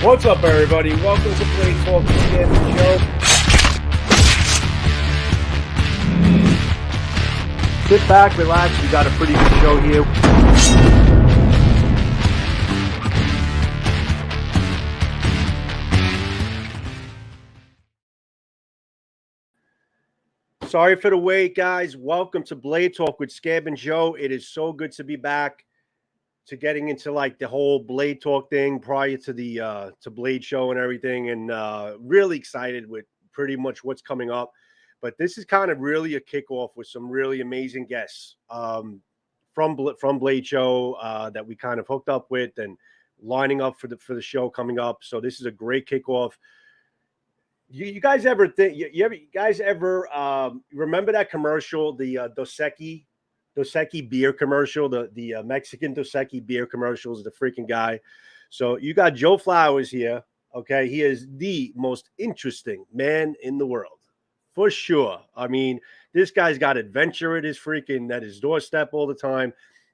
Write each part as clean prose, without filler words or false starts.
What's up, everybody? Welcome to Blade Talk with Scab and Joe. Sit back, relax. We got a pretty good show here. Sorry for the wait, guys. Welcome to Blade Talk with Scab and Joe. It is so good to be back, to getting into like the whole Blade Talk thing prior to the to Blade show and everything, and really excited with pretty much what's coming up. But this is kind of really a kickoff with some really amazing guests from Blade show that we kind of hooked up with and lining up for the show coming up. So this is a great kickoff. You guys ever think you guys ever remember that commercial, the Dos Equis beer commercial, the Mexican Dos Equis beer commercial is the freaking guy. So you got Joe Flowers here. Okay. He is the most interesting man in the world for sure. I mean, this guy's got adventure at his doorstep all the time.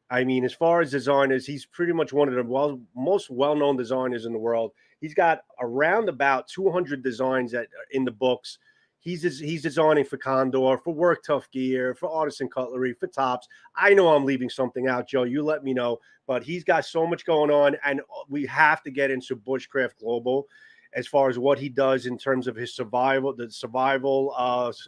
I mean, as far as designers, he's pretty much one of the most well-known designers in the world. He's got around about 200 designs in the books. He's designing for Condor, for Work Tough Gear, for Artisan Cutlery, for Tops. I know I'm leaving something out, Joe. You let me know. But he's got so much going on, and we have to get into Bushcraft Global as far as what he does in terms of his survival,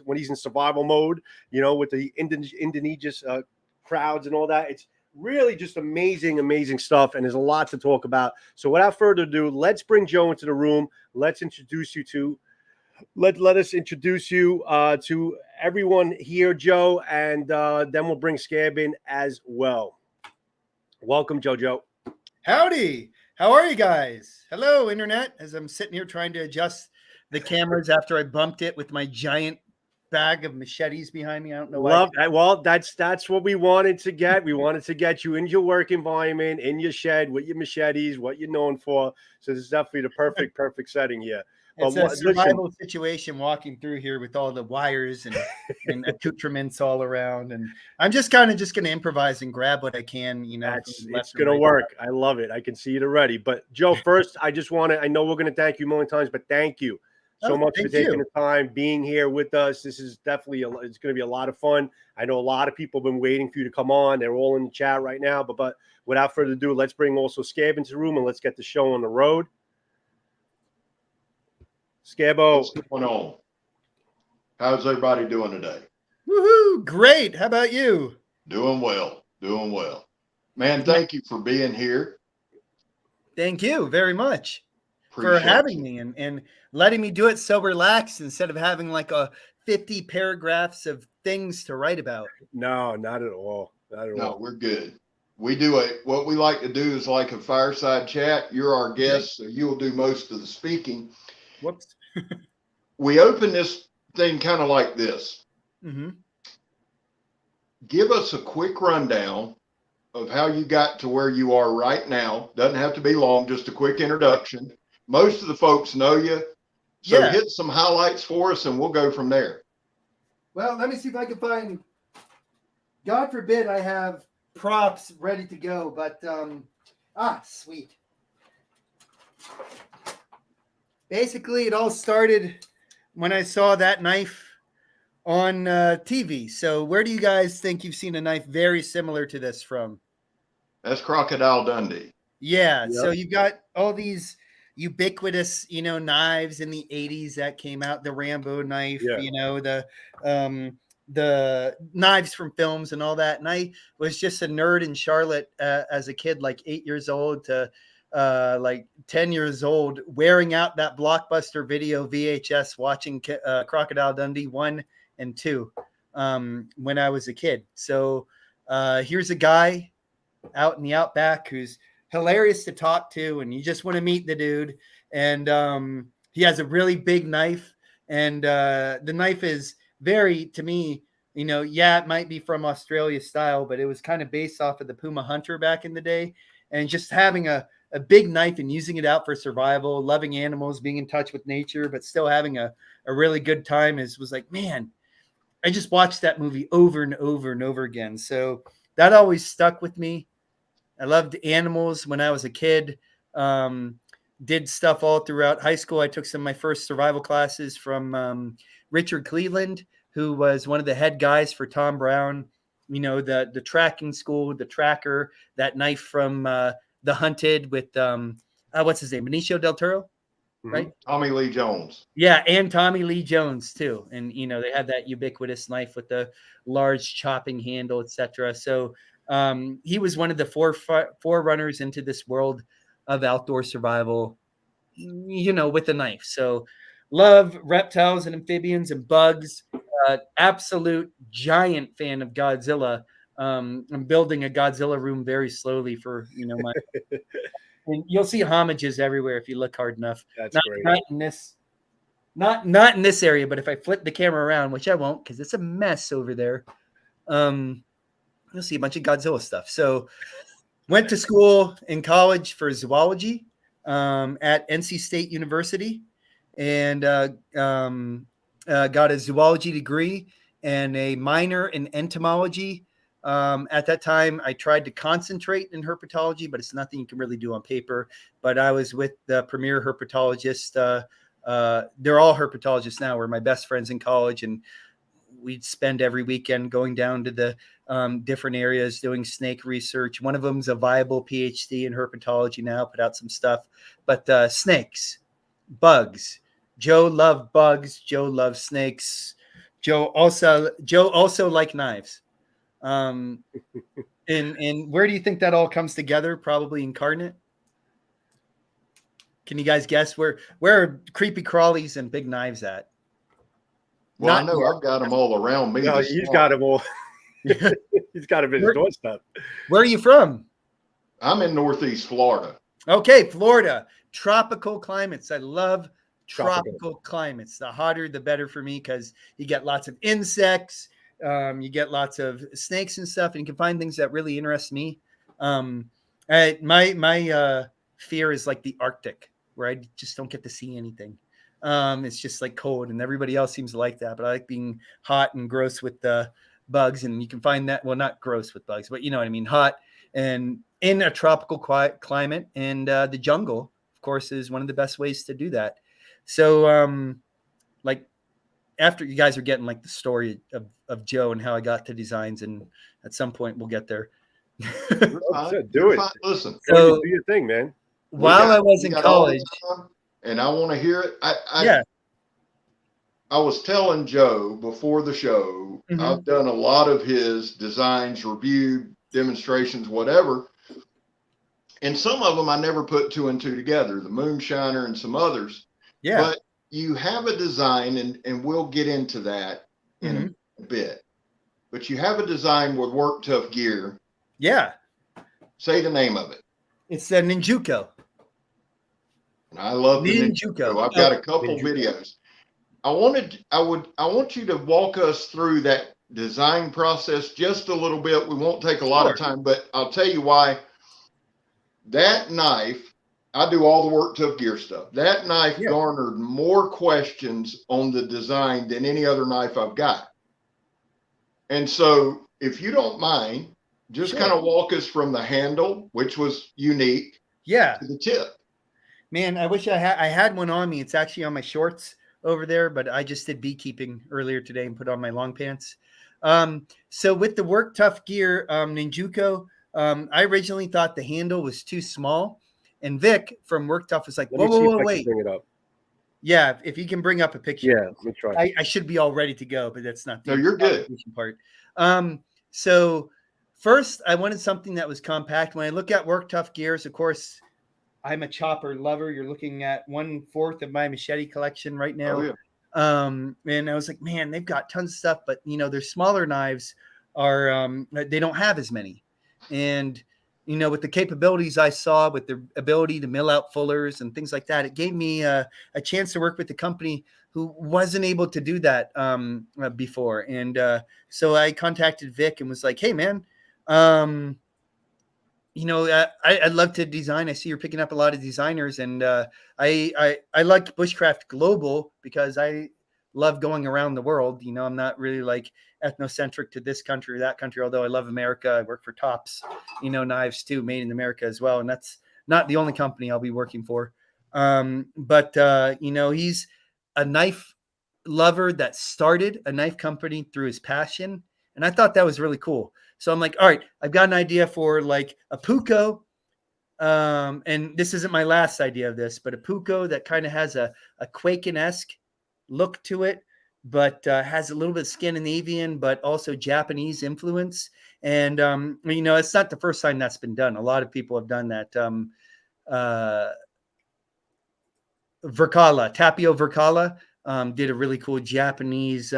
when he's in survival mode, with the Indonesian crowds and all that. It's really just amazing stuff, and there's a lot to talk about. So without further ado, let's bring Joe into the room. Let's introduce you to let us introduce you to everyone here, Joe, and then we'll bring Scab in as well. Welcome, Joe. Howdy. How are you guys? Hello, Internet, as I'm sitting here trying to adjust the cameras after I bumped it with my giant bag of machetes behind me. I don't know why. Well, that's what we wanted to get. We wanted to get you in your work environment, in your shed with your machetes, what you're known for. So this is definitely the perfect setting here. It's a survival situation walking through here with all the wires and accoutrements all around. And I'm just going to improvise and grab what I can, It's going to work. I love it. I can see it already. But Joe, first, I know we're going to thank you a million times, but thank you so much for taking the time, being here with us. This is definitely, it's going to be a lot of fun. I know a lot of people have been waiting for you to come on. They're all in the chat right now. But without further ado, let's bring also Scab into the room and let's get the show on the road. Scabbo. What's going on? How's everybody doing today? Woohoo! Great. How about you? Doing well. Man, thank you for being here. Thank you very much for having me and letting me do it so relaxed instead of having like 50 paragraphs of things to write about. No, not at all. No, we're good. We do what we like to do is like a fireside chat. You're our guest, so you'll do most of the speaking. Whoops. We open this thing kind of like this. Mm-hmm. Give us a quick rundown of how you got to where you are right now. Doesn't have to be long, just a quick introduction. Most of the folks know you. So hit some highlights for us and we'll go from there. Well, let me see if I can find, God forbid I have props ready to go, but sweet. Basically, it all started when I saw that knife on TV. So where do you guys think you've seen a knife very similar to this from? That's Crocodile Dundee. Yeah. Yep. So you've got all these ubiquitous, knives in the 80s that came out, the Rambo knife, the knives from films and all that. And I was just a nerd in Charlotte as a kid, like 8 years old to like 10 years old, wearing out that Blockbuster Video VHS, watching Crocodile Dundee 1 and 2 when I was a kid. So here's a guy out in the outback who's hilarious to talk to, and you just want to meet the dude. And he has a really big knife, and the knife is very, to me, it might be from Australia style, but it was kind of based off of the Puma Hunter back in the day. And just having a big knife and using it out for survival, loving animals, being in touch with nature, but still having a really good time was like, man, I just watched that movie over and over and over again. So that always stuck with me. I loved animals when I was a kid. did stuff all throughout high school. I took some of my first survival classes from Richard Cleveland, who was one of the head guys for Tom Brown. You know, the tracking school, the tracker, that knife from The Hunted with what's his name, Benicio del Toro, right? Tommy Lee Jones. Yeah, and Tommy Lee Jones too. And you know, they had that ubiquitous knife with the large chopping handle, etc. So he was one of the forerunners into this world of outdoor survival, you know, with a knife. So love reptiles and amphibians and bugs. Absolute giant fan of Godzilla. I'm building a Godzilla room very slowly for, you know, my and you'll see homages everywhere if you look hard enough. That's great. Not in this, not in this area, but if I flip the camera around, which I won't because it's a mess over there, you'll see a bunch of Godzilla stuff. So went to school in college for zoology at NC State University, and got a zoology degree and a minor in entomology. At that time, I tried to concentrate in herpetology, but it's nothing you can really do on paper. But I was with the premier herpetologist. They're all herpetologists now. We're my best friends in college, and we'd spend every weekend going down to the different areas doing snake research. One of them's a viable PhD in herpetology now, put out some stuff. But snakes, bugs. Joe loved bugs. Joe loved snakes. Joe also liked knives. And where do you think that all comes together? Probably incarnate. Can you guys guess where are creepy crawlies and big knives at? Well, I know I've got them all around me. No, he's got them all. He's got them in his doorstep. Where are you from? I'm in Northeast Florida. Okay, Florida. Tropical climates. I love tropical climates. The hotter, the better for me because you get lots of insects. You get lots of snakes and stuff, and you can find things that really interest me. My fear is like the Arctic, where I just don't get to see anything. It's just like cold, and everybody else seems to like that. But I like being hot and gross with the bugs, and you can find that. Well, not gross with bugs, but you know what I mean. Hot and in a tropical climate, and the jungle, of course, is one of the best ways to do that. So, like, after you guys are getting like the story of Joe and how I got to designs, and at some point we'll get there. Do it. Listen, so, do your thing, man. While I was in college, and I want to hear it. Yeah. I was telling Joe before the show, I've done a lot of his designs, reviewed demonstrations, whatever. And some of them I never put two and two together, the Moonshiner and some others. Yeah. But you have a design, and we'll get into that in a bit. But you have a design with Work Tough gear. Yeah. Say the name of it. It's the ninjuko. And I love the ninjuko. I've got a couple videos. I want you to walk us through that design process just a little bit. We won't take a lot of time, but I'll tell you why. That knife, I do all the Work Tough gear stuff. That knife garnered more questions on the design than any other knife I've got. And so if you don't mind, just kind of walk us from the handle, which was unique, to the tip. Man, I wish I had one on me. It's actually on my shorts over there, but I just did beekeeping earlier today and put on my long pants. So with the Work Tough gear, ninjuko, I originally thought the handle was too small, and Vic from Work Tough was like, whoa, wait. Bring it up. Yeah, if you can bring up a picture. Yeah, let me try. I should be all ready to go, but that's not the you're good part. So first, I wanted something that was compact. When I look at Work Tough gears, of course, I'm a chopper lover. You're looking at 1/4 of my machete collection right now. Oh, yeah. And I was like, man, they've got tons of stuff, but you know, their smaller knives are they don't have as many. And you know, with the capabilities I saw, with the ability to mill out fullers and things like that, it gave me a chance to work with a company who wasn't able to do that before. And so I contacted Vic and was like, hey, man, you know, I'd love to design. I see you're picking up a lot of designers, and I like Bushcraft Global because I love going around the world. You know, I'm not really like ethnocentric to this country or that country, although I love America. I work for Tops, you know, knives too, made in America as well. And that's not the only company I'll be working for. But he's a knife lover that started a knife company through his passion. And I thought that was really cool. So I'm like, all right, I've got an idea for like a puko. And this isn't my last idea of this, but a puko that kind of has a Quaken-esque look to it, but has a little bit of Scandinavian, but also Japanese influence. And, it's not the first time that's been done. A lot of people have done that. Tapio Verkala did a really cool Japanese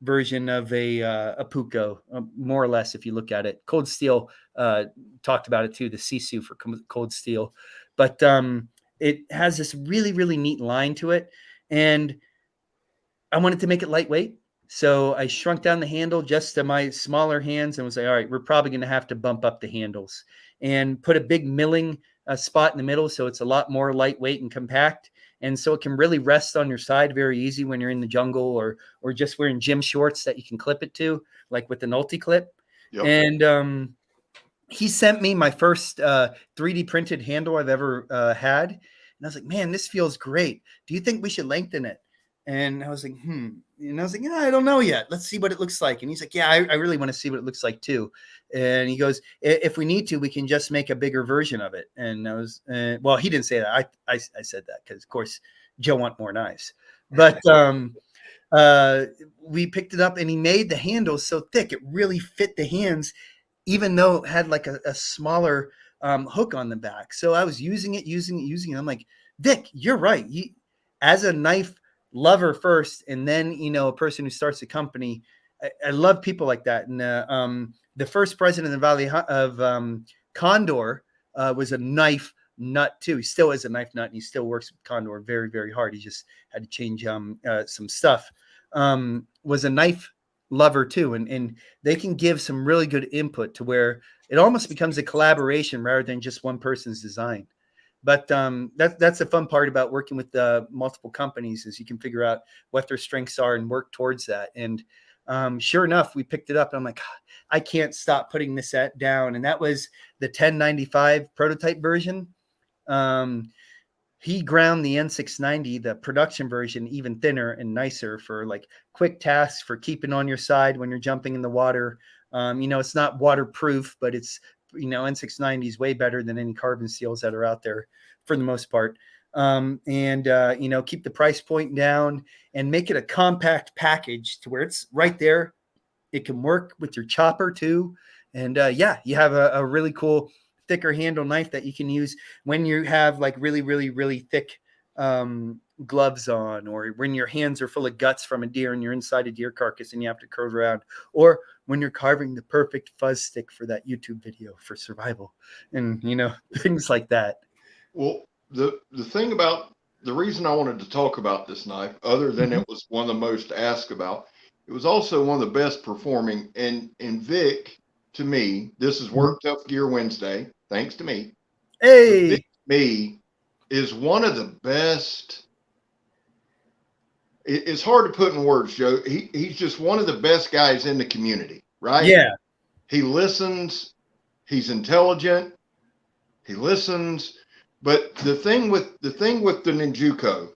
version of a puko, more or less, if you look at it. Cold Steel talked about it too, the sisu for Cold Steel. But it has this really, really neat line to it. And I wanted to make it lightweight. So I shrunk down the handle just to my smaller hands and was like, all right, we're probably going to have to bump up the handles and put a big milling spot in the middle. So it's a lot more lightweight and compact. And so it can really rest on your side very easy when you're in the jungle or just wearing gym shorts that you can clip it to, like with an ulti clip. Yep. And he sent me my first 3D printed handle I've ever had. And I was like, man, this feels great. Do you think we should lengthen it? And I was like, And I was like, yeah, I don't know yet. Let's see what it looks like. And he's like, yeah, I really want to see what it looks like too. And he goes, if we need to, we can just make a bigger version of it. And I was, well, he didn't say that. I said that because, of course, Joe want more knives. But we picked it up and he made the handles so thick it really fit the hands, even though it had like a smaller hook on the back. So I was using it. I'm like, Vic, you're right. As a knife lover first, and then a person who starts a company. I love people like that. And the first president of the Valley of Condor was a knife nut too. He still is a knife nut, and he still works with Condor very, very hard. He just had to change some stuff. Was a knife lover too, and they can give some really good input to where it almost becomes a collaboration rather than just one person's design. But that's the fun part about working with multiple companies is you can figure out what their strengths are and work towards that. And sure enough, we picked it up. And I'm like, I can't stop putting this down. And that was the 1095 prototype version. He ground the N690, the production version, even thinner and nicer for like quick tasks for keeping on your side when you're jumping in the water. It's not waterproof, but it's N690 is way better than any carbon seals that are out there for the most part. Keep the price point down and make it a compact package to where it's right there. It can work with your chopper too. And you have a really cool thicker handle knife that you can use when you have like really, really, really thick gloves on, or when your hands are full of guts from a deer and you're inside a deer carcass and you have to curve around, or when you're carving the perfect fuzz stick for that YouTube video for survival, and things like that. Well, the thing about the reason I wanted to talk about this knife, other than it was one of the most asked about, it was also one of the best performing. And Vic, to me, this is Work Tough Gear Wednesday, thanks to me. Hey, Vic, me, is one of the best. It's hard to put in words, Joe. He's just one of the best guys in the community, right? Yeah. He listens. He's intelligent. He listens. But the thing with the ninjuko,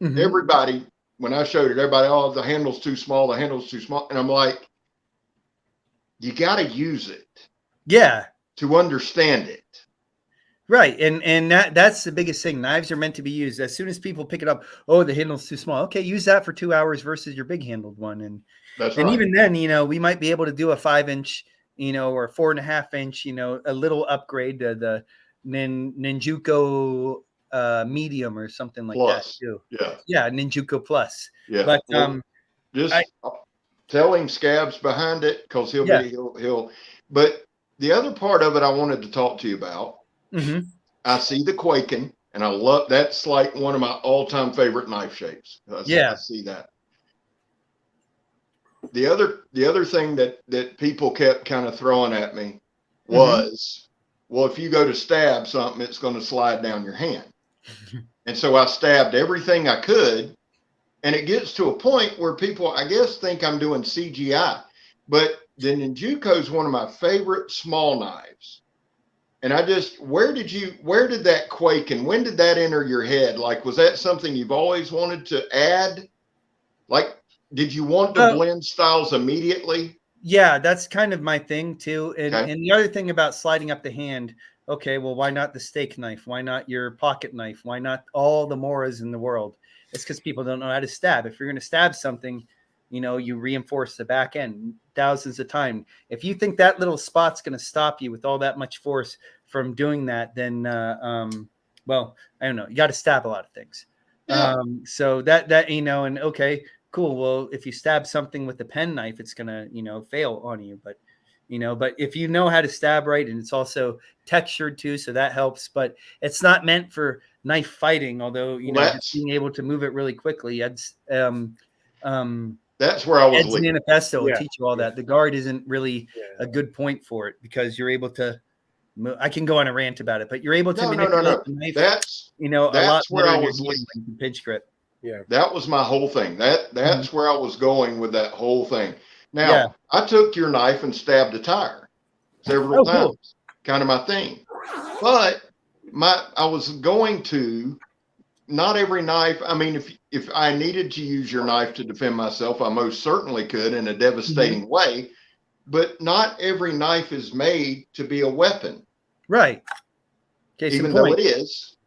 everybody, when I showed it, everybody, oh, the handle's too small. The handle's too small. And I'm like, you got to use it. Yeah. To understand it. Right. And that's the biggest thing. Knives are meant to be used. As soon as people pick it up, oh, the handle's too small. Okay, use that for 2 hours versus your big handled one. And that's and right. Even then, we might be able to do a 5-inch, or 4.5 inch, a little upgrade to the ninjuko medium or something like plus, that too. Yeah. Yeah, ninjuko plus. Yeah. But tell him Scab's behind it, because he'll. But the other part of it I wanted to talk to you about. I see the Quaken, and I love that's like one of my all-time favorite knife shapes. I see that. The other thing that people kept kind of throwing at me was, well, if you go to stab something, it's going to slide down your hand. And so I stabbed everything I could, and it gets to a point where people, I guess, think I'm doing CGI. But the ninjuko is one of my favorite small knives. And I just, where did that quake and when did that enter your head? Like, was that something you've always wanted to add? Like, did you want to blend styles immediately? Yeah, that's kind of my thing too. And Okay. and the other thing about sliding up the hand, okay, well, why not the steak knife? Why not your pocket knife? Why not all the moras in the world? It's because people don't know how to stab. If you're going to stab something, you reinforce the back end thousands of times. If you think that little spot's going to stop you with all that much force from doing that, then well, I don't know. You got to stab a lot of things. Yeah. So that and okay, cool. Well, if you stab something with a pen knife, it's gonna, fail on you. But if you know how to stab right, and it's also textured too, so that helps. But it's not meant for knife fighting. Although just being able to move it really quickly. That's where I was Ed's leading. manifesto will teach you all that. The guard isn't really a good point for it because you're able to. I can go on a rant about it, but you're able to manipulate the knife. That's a lot where better I in was your leading. hand when you pinch grip. Yeah. That was my whole thing. That's where I was going with that whole thing. Now, Yeah. I took your knife and stabbed a tire several times. Cool. Kind of my thing. But I was going to, not every knife. I mean, if I needed to use your knife to defend myself, I most certainly could in a devastating way. But not every knife is made to be a weapon. Right. Even though it is.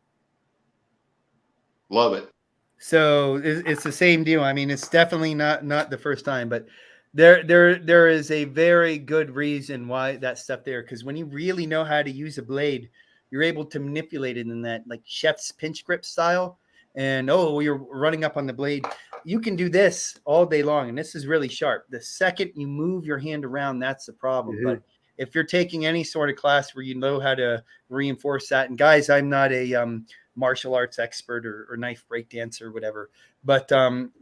Love it. So it's the same deal. I mean, it's definitely not the first time, but there is a very good reason why that stuff there. Because when you really know how to use a blade, you're able to manipulate it in that like chef's pinch grip style. And you're running up on the blade. You can do this all day long, and this is really sharp. The second you move your hand around, that's the problem. But if you're taking any sort of class where you know how to reinforce that, and guys, I'm not a martial arts expert or knife break dancer or whatever, but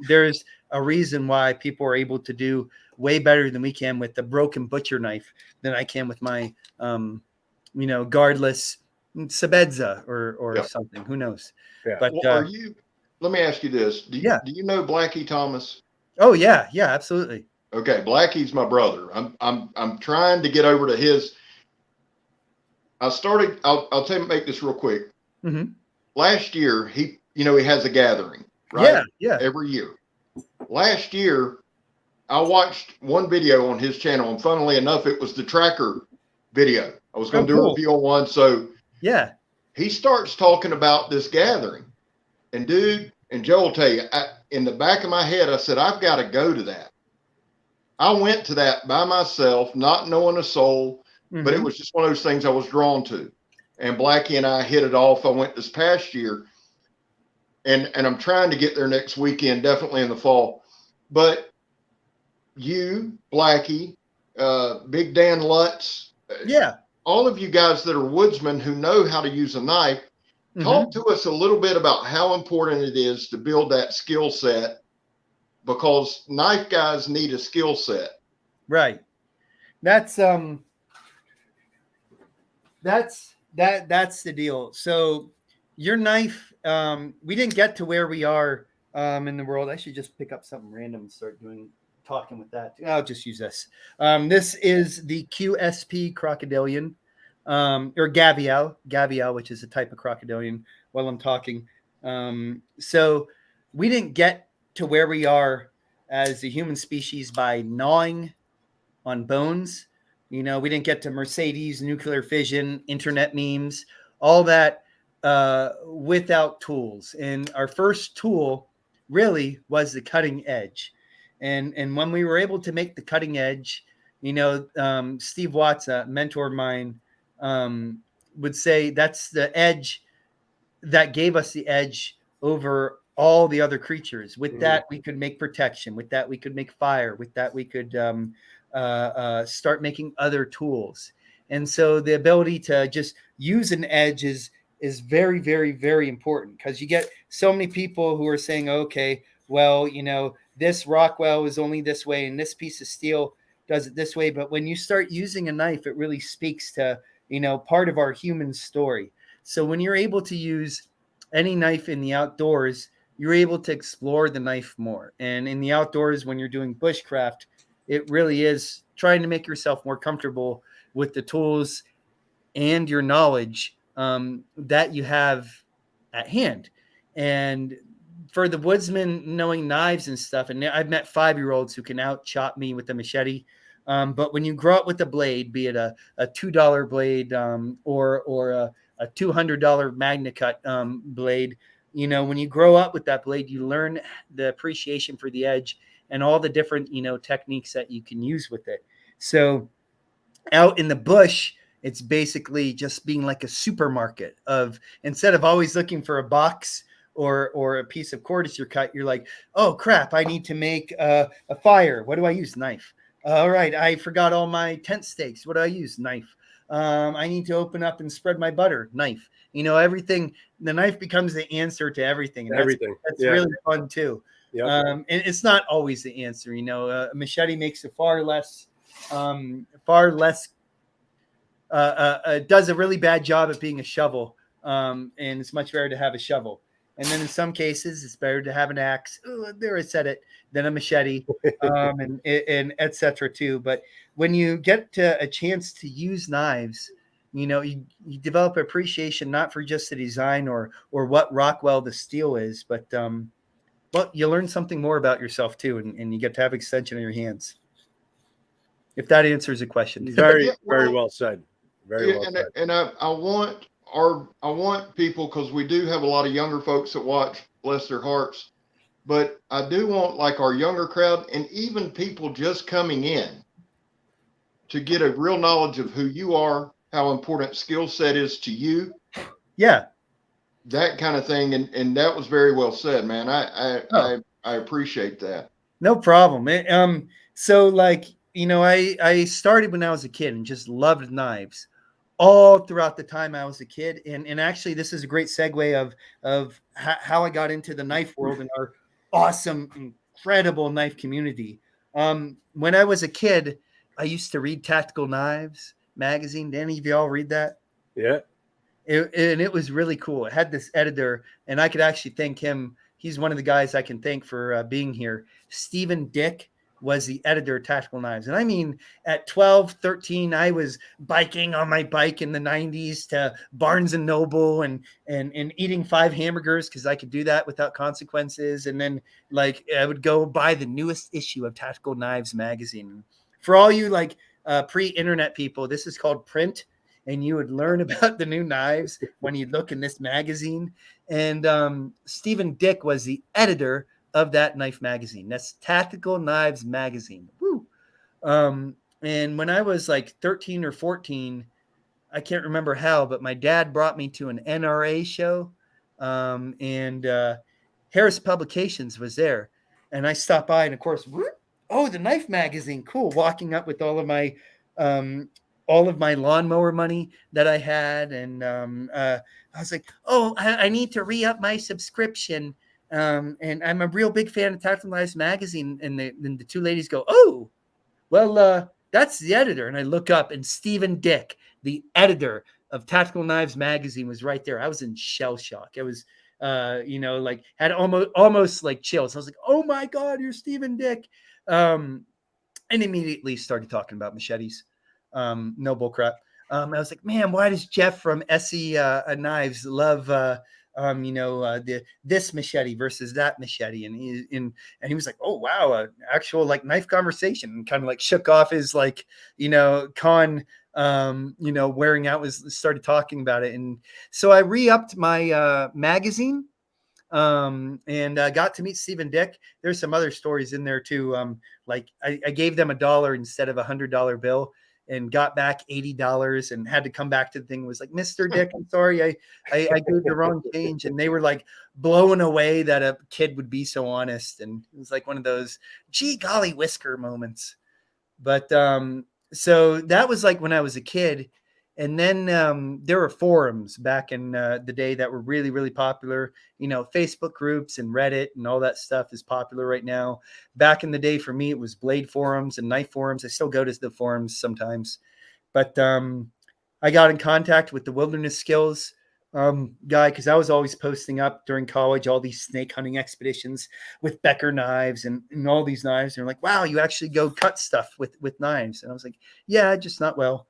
there's a reason why people are able to do way better than we can with the broken butcher knife than I can with my guardless Sabedza or something. Who knows? Yeah. But well, let me ask you this. Do you know Blackie Thomas? Oh yeah, absolutely. Okay, Blackie's my brother. I'm trying to get over to his. I'll make this real quick. Last year, he has a gathering, right? Yeah. Every year. Last year, I watched one video on his channel, and funnily enough, it was the tracker video. I was going to do a review on one. So yeah, he starts talking about this gathering, and dude, and Joe will tell you, in the back of my head, I said, I've got to go to that. I went to that by myself, not knowing a soul, but it was just one of those things I was drawn to. And Blackie and I hit it off. I went this past year, and I'm trying to get there next weekend, definitely in the fall. But you, Blackie, Big Dan Lutz, all of you guys that are woodsmen who know how to use a knife, talk to us a little bit about how important it is to build that skill set, because knife guys need a skill set. Right. That's the deal. So your knife, we didn't get to where we are in the world. I should just pick up something random and start talking with that. I'll just use this. This is the QSP crocodilian, or gavial, which is a type of crocodilian while I'm talking. So we didn't get to where we are as a human species by gnawing on bones. We didn't get to Mercedes, nuclear fission, internet memes, all that without tools. And our first tool really was the cutting edge. And when we were able to make the cutting edge, Steve Watts, a mentor of mine, would say that's the edge that gave us the edge over all the other creatures. With that, we could make protection. With that, we could make fire. With that, we could start making other tools. And so the ability to just use an edge is very, very, very important, because you get so many people who are saying, okay, well, this Rockwell is only this way and this piece of steel does it this way. But when you start using a knife, it really speaks to, part of our human story. So when you're able to use any knife in the outdoors, you're able to explore the knife more. And in the outdoors, when you're doing bushcraft, it really is trying to make yourself more comfortable with the tools and your knowledge that you have at hand. And for the woodsman, knowing knives and stuff, and I've met 5-year-olds who can out chop me with a machete. But when you grow up with a blade, be it a $2 blade or a $200 Magna Cut blade, you know, when you grow up with that blade, you learn the appreciation for the edge and all the different, you know, techniques that you can use with it. So out in the bush, it's basically just being like a supermarket of, instead of always looking for a box or a piece of cord as you're cut, you're like, oh crap, I need to make a fire. What do I use? Knife. All right, I forgot all my tent stakes. What do I use? Knife. I need to open up and spread my butter. Knife. You know, everything. The knife becomes the answer to everything, and Everything. that's really fun too. Yep. And it's not always the answer. You know, a machete makes a far less does a really bad job at being a shovel, and it's much better to have a shovel. And then in some cases, it's better to have an axe. Oh, there, I said it. Then a machete, and etc. too. But when you get to a chance to use knives, you know, you develop appreciation not for just the design or what Rockwell the steel is, but you learn something more about yourself too, and you get to have extension in your hands. If that answers the question. Very well said. Very well said. And I want people, because we do have a lot of younger folks that watch, bless their hearts, but I do want like our younger crowd and even people just coming in to get a real knowledge of who you are, how important skill set is to you. Yeah. That kind of thing. And that was very well said, man. I appreciate that. No problem. So like, you know, I started when I was a kid and just loved knives all throughout the time I was a kid. And actually, this is a great segue of how I got into the knife world and our awesome, incredible knife community. When I was a kid, I used to read Tactical Knives magazine. Did any of y'all read that? Yeah. And it was really cool. It had this editor, and I could actually thank him. He's one of the guys I can thank for being here. Stephen Dick was the editor of Tactical Knives. And I mean, at 12, 13, I was biking on my bike in the 90s to Barnes & Noble and eating 5 hamburgers because I could do that without consequences. And then, like, I would go buy the newest issue of Tactical Knives magazine. For all you, like, pre-internet people, this is called print. And you would learn about the new knives when you look in this magazine. And Stephen Dick was the editor of that knife magazine. That's Tactical Knives magazine. Woo. And when I was like 13 or 14, I can't remember how, but my dad brought me to an NRA show, and Harris Publications was there. And I stopped by, and of course, oh, the knife magazine, cool. Walking up with all of my lawnmower money that I had. And I was like, oh, I need to re-up my subscription. And I'm a real big fan of Tactical Knives magazine. And the two ladies go, oh, well, that's the editor. And I look up, and Stephen Dick, the editor of Tactical Knives magazine, was right there. I was in shell shock. It was, you know, like had almost like chills. I was like, oh my God, you're Stephen Dick. And immediately started talking about machetes. No bull crap. I was like, man, why does Jeff from SE Knives love, this machete versus that machete? And he was like, oh, wow, actual like knife conversation, and kind of like shook off his like, wearing out, started talking about it. And so I re-upped my magazine. And got to meet Stephen Dick. There's some other stories in there too. Like I gave them $1 instead of $100 bill, and got back $80, and had to come back to the thing. It was like, Mr. Dick, I'm sorry, I gave the wrong change. And they were like blown away that a kid would be so honest. And it was like one of those, gee golly whisker moments. But so that was like when I was a kid. And then there were forums back in the day that were really, really popular. Facebook groups and Reddit and all that stuff is popular right now. Back in the day, for me, it was blade forums and knife forums. I still go to the forums sometimes. But I got in contact with the Wilderness Skills guy, because I was always posting up during college all these snake hunting expeditions with Becker knives and all these knives. And they're like, wow, you actually go cut stuff with knives. And I was like, yeah, just not well.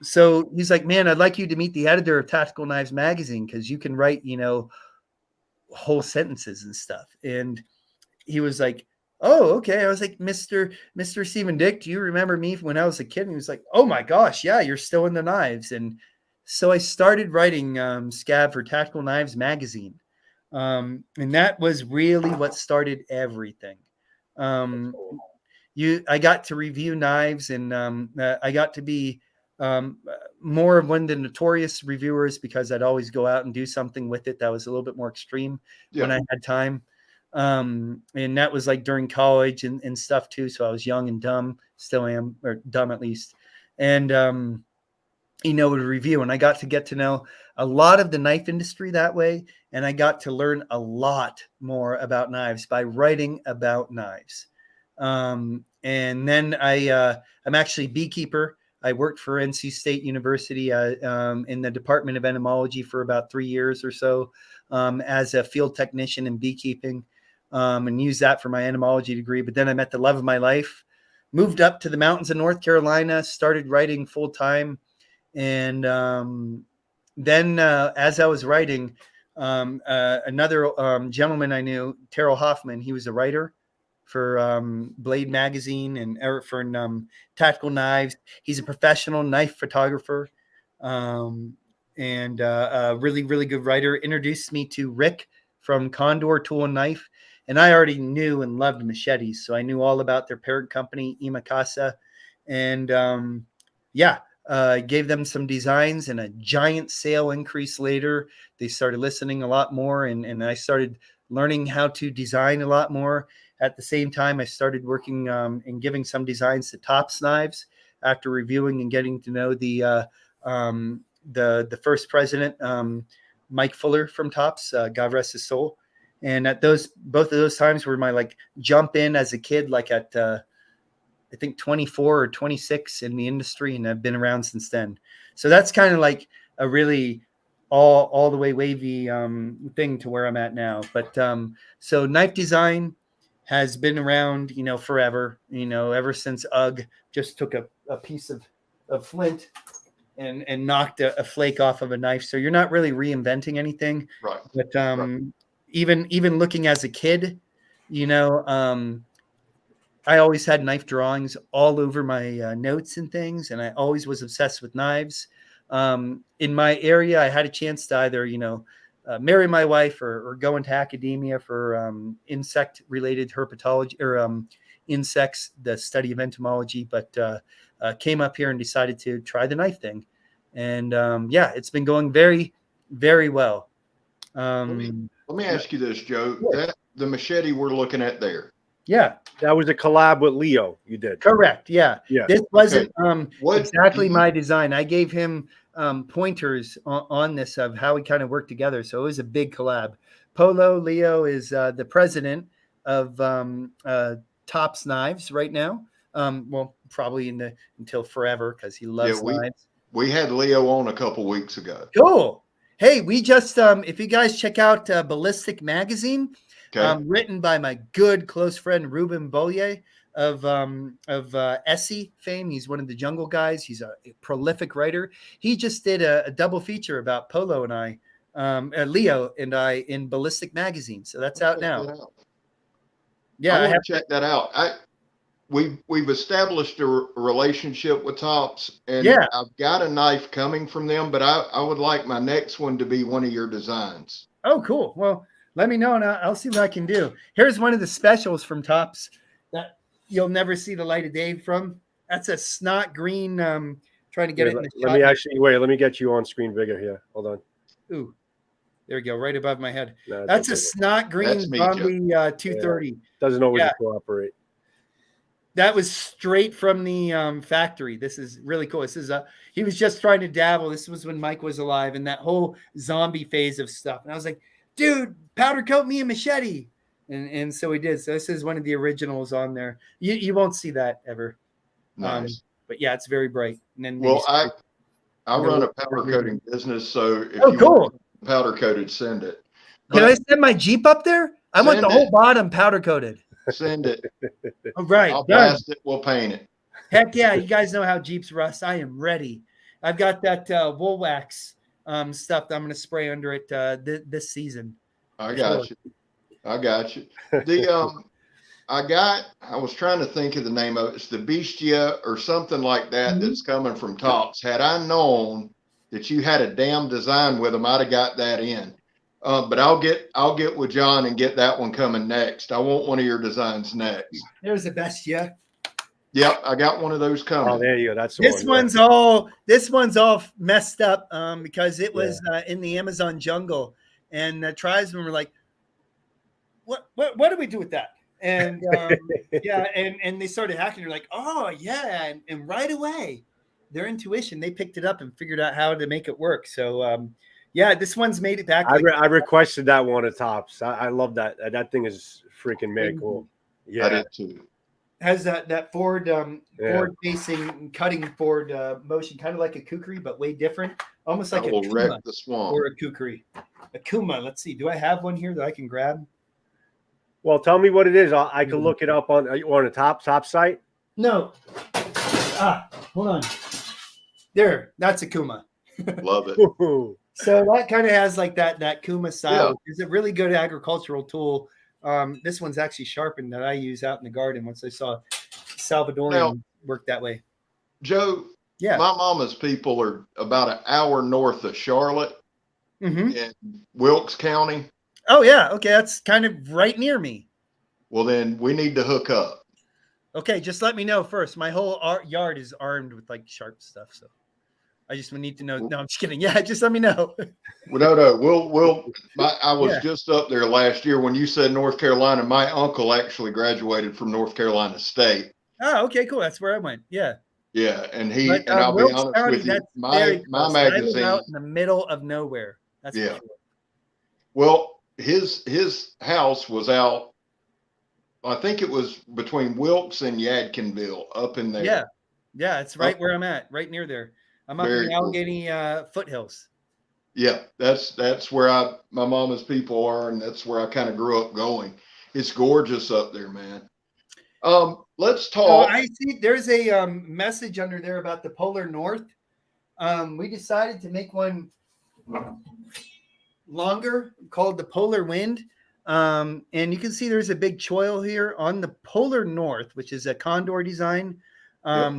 So he's like, man, I'd like you to meet the editor of Tactical Knives magazine because you can write, whole sentences and stuff. And he was like, oh, okay. I was like, Mr. Stephen Dick, do you remember me when I was a kid? And he was like, oh my gosh, yeah, you're still in the knives. And so I started writing Scab for Tactical Knives magazine. And that was really what started everything. I got to review knives, and I got to be more of one of the notorious reviewers because I'd always go out and do something with it that was a little bit more extreme when I had time. And that was like during college and stuff too. So I was young and dumb, still am, or dumb at least. And, would review. And I got to get to know a lot of the knife industry that way. And I got to learn a lot more about knives by writing about knives. And then I'm actually a beekeeper. I worked for NC State University in the Department of Entomology for about 3 years or so as a field technician in beekeeping, and used that for my entomology degree. But then I met the love of my life, moved up to the mountains of North Carolina, started writing full time. And then as I was writing, another gentleman I knew, Terrell Hoffman, he was a writer for Blade magazine and for Tactical Knives. He's a professional knife photographer and a really, really good writer. Introduced me to Rick from Condor Tool and Knife. And I already knew and loved machetes. So I knew all about their parent company, Imakasa. And gave them some designs, and a giant sale increase later. They started listening a lot more, and I started learning how to design a lot more. At the same time, I started working and giving some designs to Tops Knives after reviewing and getting to know the first president, Mike Fuller from Tops, God rest his soul. And at both of those times were my like jump in as a kid, like at I think 24 or 26 in the industry, and I've been around since then. So that's kind of like a really all the way wavy thing to where I'm at now. But so knife design has been around, forever, ever since UGG just took a piece of flint and knocked a flake off of a knife. So you're not really reinventing anything. Right. But even looking as a kid, I always had knife drawings all over my notes and things, and I always was obsessed with knives. In my area, I had a chance to either, marry my wife or go into academia for insect-related herpetology or insects, the study of entomology, but came up here and decided to try the knife thing. And it's been going very, very well. Let me ask you this, Joe. Yeah. The machete we're looking at there. Yeah. That was a collab with Leo. You did. Correct. Yeah. Yeah. This wasn't What exactly my design. I gave him pointers on this of how we kind of work together. So it was a big collab. Polo Leo is the president of Tops Knives right now. Well, probably until forever because he loves knives. We had Leo on a couple weeks ago. Cool. Hey, we just if you guys check out Ballistic Magazine. Okay. Written by my good close friend Ruben Bollier of Essie fame. He's one of the Jungle guys. He's a prolific writer. He just did a double feature about Polo and I, Leo and I, in Ballistic Magazine. So that's out now. Yeah, I want to check that out. We've established a relationship with Tops, and I've got a knife coming from them, but I would like my next one to be one of your designs. Oh, cool. Well, let me know, and I'll see what I can do. Here's one of the specials from Tops that you'll never see the light of day from. That's a snot green. Trying to get it in the shot. Let me get you on screen bigger here. Hold on. Ooh, there we go, right above my head. No, that's a snot green Zombie 230. Yeah. Doesn't always cooperate. That was straight from the factory. This is really cool. This is he was just trying to dabble. This was when Mike was alive, and that whole zombie phase of stuff. And I was like, dude, powder coat me a machete. And so we did. So this is one of the originals on there. You won't see that ever. Nice. But yeah, it's very bright. And then I run a powder coating business, so if you want powder coated, send it. Can I send my Jeep up there? I want the whole bottom powder coated. Send it. All right. I'll blast it. We'll paint it. Heck yeah. You guys know how Jeeps rust. I am ready. I've got that wool wax stuff that I'm going to spray under it this season. I got you. I got you. The I was trying to think of the name of it. It's the Bestia or something like that that's coming from Tops. Had I known that you had a damn design with them, I'd have got that in. But I'll get with John and get that one coming next. I want one of your designs next. There's the Bestia. Yep, I got one of those coming. Oh, there you go. That's the This one. one's all messed up because it was in the Amazon jungle, and the tribesmen were like, what do we do with that? And and they started hacking. They're like, oh yeah, and right away, their intuition, they picked it up and figured out how to make it work. So this one's made it back. I requested that one at Tops. I love that. That thing is freaking mad cool. Yeah, I did too. Has that forward facing cutting forward motion, kind of like a kukri, but way different, almost like will wreck the swamp or a kukri. A kuma. Let's see. Do I have one here that I can grab? Well, tell me what it is. I can look it up on the top site. No. Hold on. There. That's a kuma. Love it. So that kind of has like that kuma style. Yeah. It's a really good agricultural tool. This one's actually sharpened that I use out in the garden once I saw Salvadorian work that way. Joe, my mama's people are about an hour north of Charlotte in Wilkes County. Oh, yeah. Okay. That's kind of right near me. Well, then we need to hook up. Okay. Just let me know first. My whole yard is armed with like sharp stuff. So I just need to know. No, I'm just kidding. Yeah. Just let me know. Well, no. I was just up there last year when you said North Carolina. My uncle actually graduated from North Carolina State. Oh, okay, cool. That's where I went. Yeah. Yeah. And I'll be honest with you, my magazine out in the middle of nowhere. That's for sure. Well, his house was out, I think it was between Wilkes and Yadkinville up in there. Yeah, it's right where I'm at, right near there. I'm up in the Allegheny foothills. Yeah, that's where my mama's people are, and that's where I kind of grew up going. It's gorgeous up there, man. Let's talk. I see there's a message under there about the polar north. We decided to make one longer called the polar wind. And you can see there's a big choil here on the polar north, which is a condor design.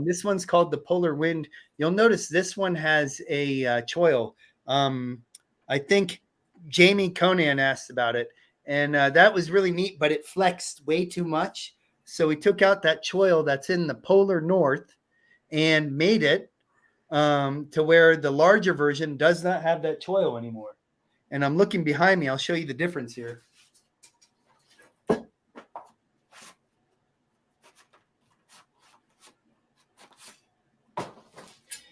This one's called the polar wind. You'll notice this one has a choil. I think Jamie Conan asked about it, and that was really neat, but it flexed way too much. So we took out that choil that's in the polar north and made it to where the larger version does not have that choil anymore. And I'm looking behind me. I'll show you the difference here.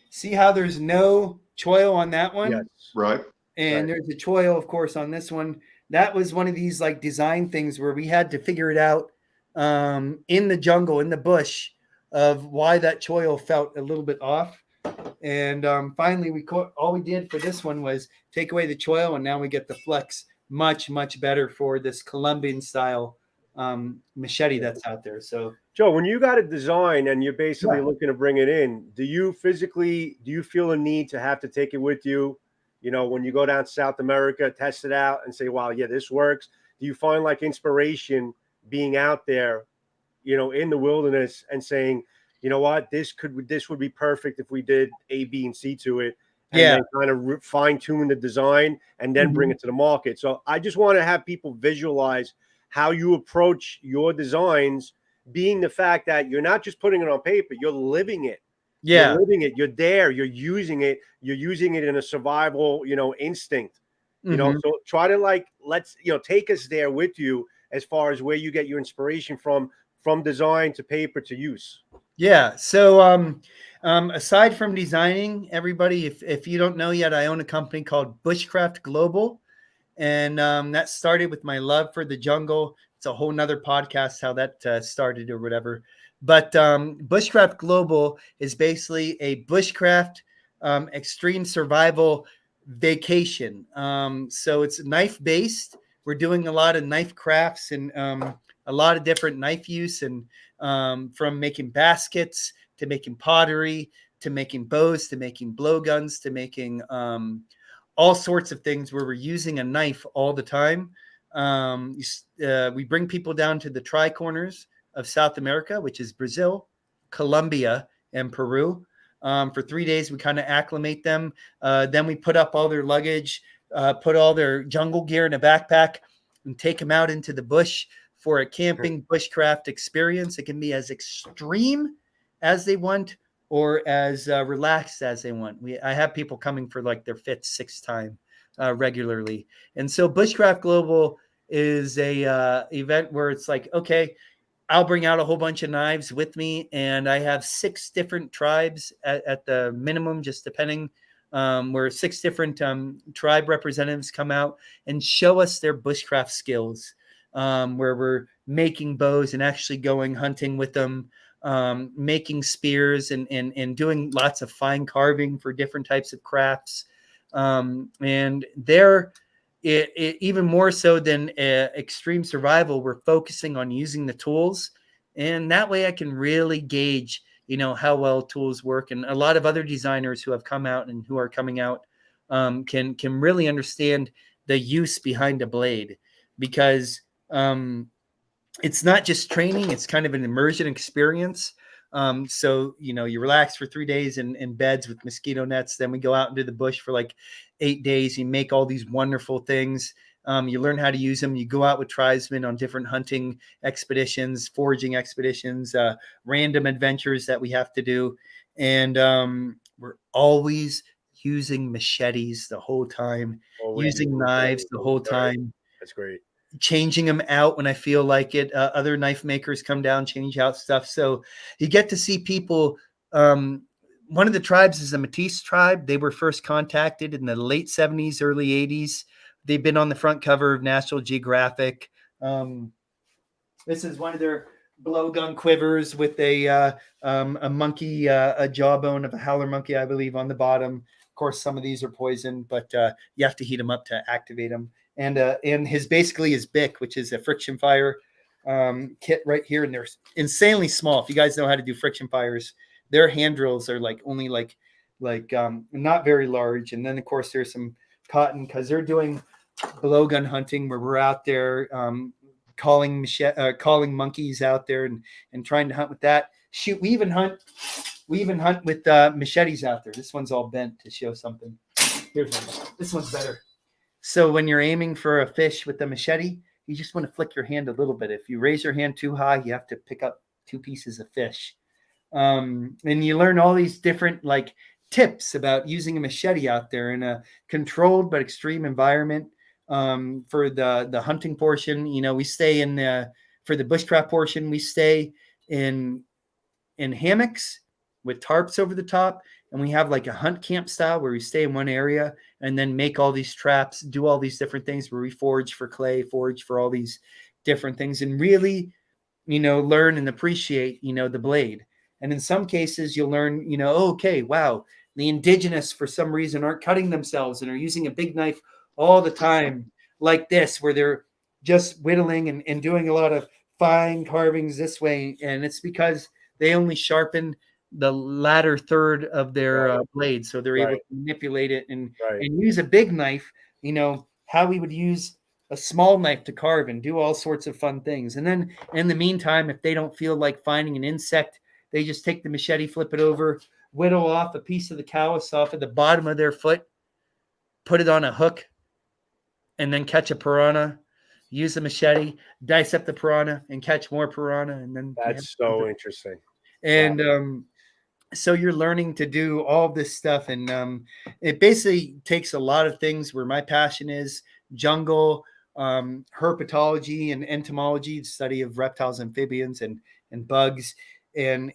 See how there's no choil on that one? Yes, right. And there's a choil, of course, on this one. That was one of these like design things where we had to figure it out in the jungle, in the bush, of why that choil felt a little bit off. And finally, all we did for this one was take away the choil, and now we get the flex much, much better for this Colombian style machete that's out there. So, Joe, when you got a design and you're basically looking to bring it in, do you feel a need to have to take it with you? You know, when you go down to South America, test it out and say, wow, yeah, this works. Do you find like inspiration being out there, you know, in the wilderness and saying, you know what, this would be perfect if we did A, B, and C to it, and then kind of fine tune the design and then bring it to the market. So I just want to have people visualize how you approach your designs, being the fact that you're not just putting it on paper, you're living it. Yeah. You're living it. You're there. You're using it. You're using it in a survival, you know, instinct. You know, so try to take us there with you as far as where you get your inspiration from design to paper to use. Yeah. So aside from designing, everybody, if you don't know yet, I own a company called Bushcraft Global. And that started with my love for the jungle. It's a whole nother podcast, how that started or whatever. But Bushcraft Global is basically a bushcraft extreme survival vacation. So it's knife based. We're doing a lot of knife crafts and a lot of different knife use, and from making baskets to making pottery to making bows, to making blowguns, to making all sorts of things where we're using a knife all the time. We bring people down to the tri-corners of South America, which is Brazil, Colombia, and Peru. For 3 days, we kind of acclimate them. Then we put up all their luggage, put all their jungle gear in a backpack, and take them out into the bush for a camping bushcraft experience. It can be as extreme as they want or as relaxed as they want. I have people coming for like their fifth, sixth time regularly. And so Bushcraft Global is a event where it's like, okay, I'll bring out a whole bunch of knives with me, and I have 6 different tribes at the minimum, just depending, where 6 different tribe representatives come out and show us their bushcraft skills, where we're making bows and actually going hunting with them, making spears and doing lots of fine carving for different types of crafts. And they're even more so than extreme survival, we're focusing on using the tools. And that way I can really gauge, how well tools work. And a lot of other designers who have come out and who are coming out can really understand the use behind a blade, because it's not just training, it's kind of an immersion experience. So, you relax for 3 days in beds with mosquito nets. Then we go out into the bush for like 8 days. You make all these wonderful things. You learn how to use them. You go out with tribesmen on different hunting expeditions, foraging expeditions, random adventures that we have to do. And we're always using machetes the whole time, using knives the whole time. That's great. Changing them out when I feel like it. Other knife makers come down, change out stuff. So you get to see people. One of the tribes is the Métis tribe. They were first contacted in the late 70s, early 80s. They've been on the front cover of National Geographic. This is one of their blowgun quivers with a monkey, a jawbone of a howler monkey, I believe, on the bottom. Of course, some of these are poisoned, but you have to heat them up to activate them. And his BIC, which is a friction fire kit right here, and they're insanely small. If you guys know how to do friction fires, their hand drills are only not very large. And then of course there's some cotton, because they're doing blowgun hunting where we're out there calling monkeys out there and trying to hunt with that. Shoot, we even hunt with machetes out there. This one's all bent to show something. Here's one. This one's better. So when you're aiming for a fish with the machete, you just want to flick your hand a little bit. If you raise your hand too high, you have to pick up 2 pieces of fish. And you learn all these different tips about using a machete out there in a controlled but extreme environment. For the hunting portion, we stay for the bushcraft portion, we stay in hammocks with tarps over the top. And we have a hunt camp style where we stay in one area and then make all these traps, do all these different things where we forage for clay, forage for all these different things, and really, learn and appreciate, the blade. And in some cases you'll learn, okay, wow, the indigenous for some reason aren't cutting themselves and are using a big knife all the time like this, where they're just whittling and doing a lot of fine carvings this way. And it's because they only sharpen the latter third of their blade, so they're able to manipulate it and use a big knife, how we would use a small knife to carve and do all sorts of fun things. And then in the meantime, if they don't feel like finding an insect, they just take the machete, flip it over, whittle off a piece of the callus off at the bottom of their foot, put it on a hook, and then catch a piranha, use the machete, dice up the piranha and catch more piranha. And then that's so interesting. And so you're learning to do all this stuff. And it basically takes a lot of things where my passion is: jungle, herpetology and entomology, the study of reptiles, amphibians, and bugs, and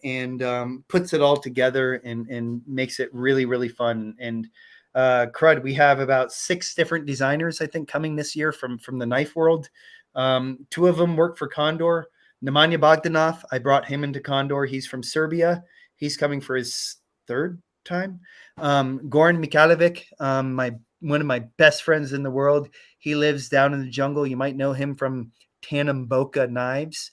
puts it all together and makes it really, really fun. And crud, we have about 6 different designers, I think, coming this year from the knife world. 2 of them work for Condor. Nemanja Bogdanov, I brought him into Condor. He's from Serbia. He's coming for his 3rd time. Goran Mikalovic, one of my best friends in the world. He lives down in the jungle. You might know him from Tandem Boca Knives.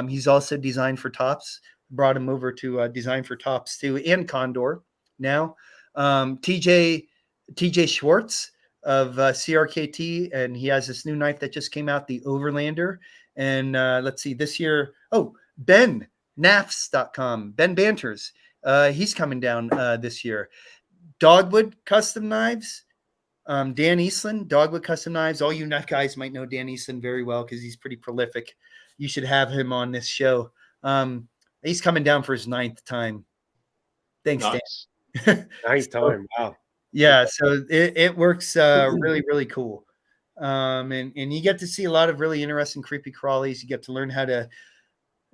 He's also designed for Tops. Brought him over to design for Tops too, and Condor. now. TJ Schwartz of CRKT, and he has this new knife that just came out, the Overlander. And let's see, this year, Ben Nafs.com, Ben Banters, he's coming down this year. Dogwood Custom Knives, Dan Eastland, Dogwood Custom Knives. All you knife guys might know Dan Eastland very well because he's pretty prolific. You should have him on this show. He's coming down for his 9th time. Thanks, Nice. Dan. 9th time. Wow. Yeah, so it works really, really cool. And you get to see a lot of really interesting creepy crawlies. You get to learn how to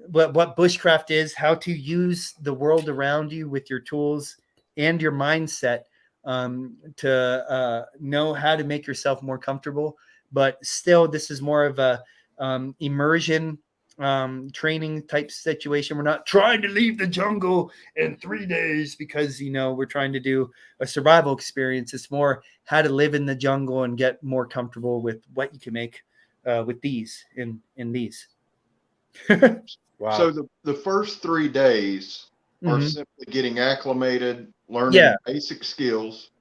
what bushcraft is, how to use the world around you with your tools and your mindset to know how to make yourself more comfortable. But still, this is more of a immersion training type situation. We're not trying to leave the jungle in 3 days because, we're trying to do a survival experience. It's more how to live in the jungle and get more comfortable with what you can make with these in these. Wow. Mm-hmm. So the first 3 days are simply getting acclimated, learning basic skills.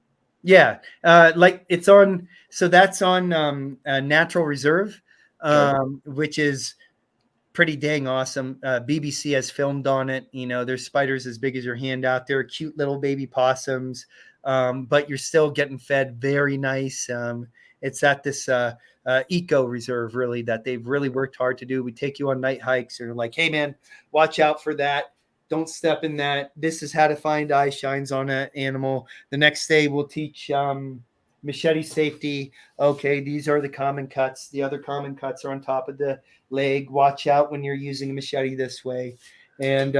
Yeah. Like it's on, so that's on Natural Reserve, which is pretty dang awesome. BBC has filmed on it. There's spiders as big as your hand out there, cute little baby possums, but you're still getting fed very nice. It's at this eco reserve, really, that they've really worked hard to do. We take you on night hikes and they're like, hey, man, watch out for that. Don't step in that. This is how to find eye shines on an animal. The next day we'll teach machete safety. Okay, these are the common cuts. The other common cuts are on top of the leg. Watch out when you're using a machete this way. And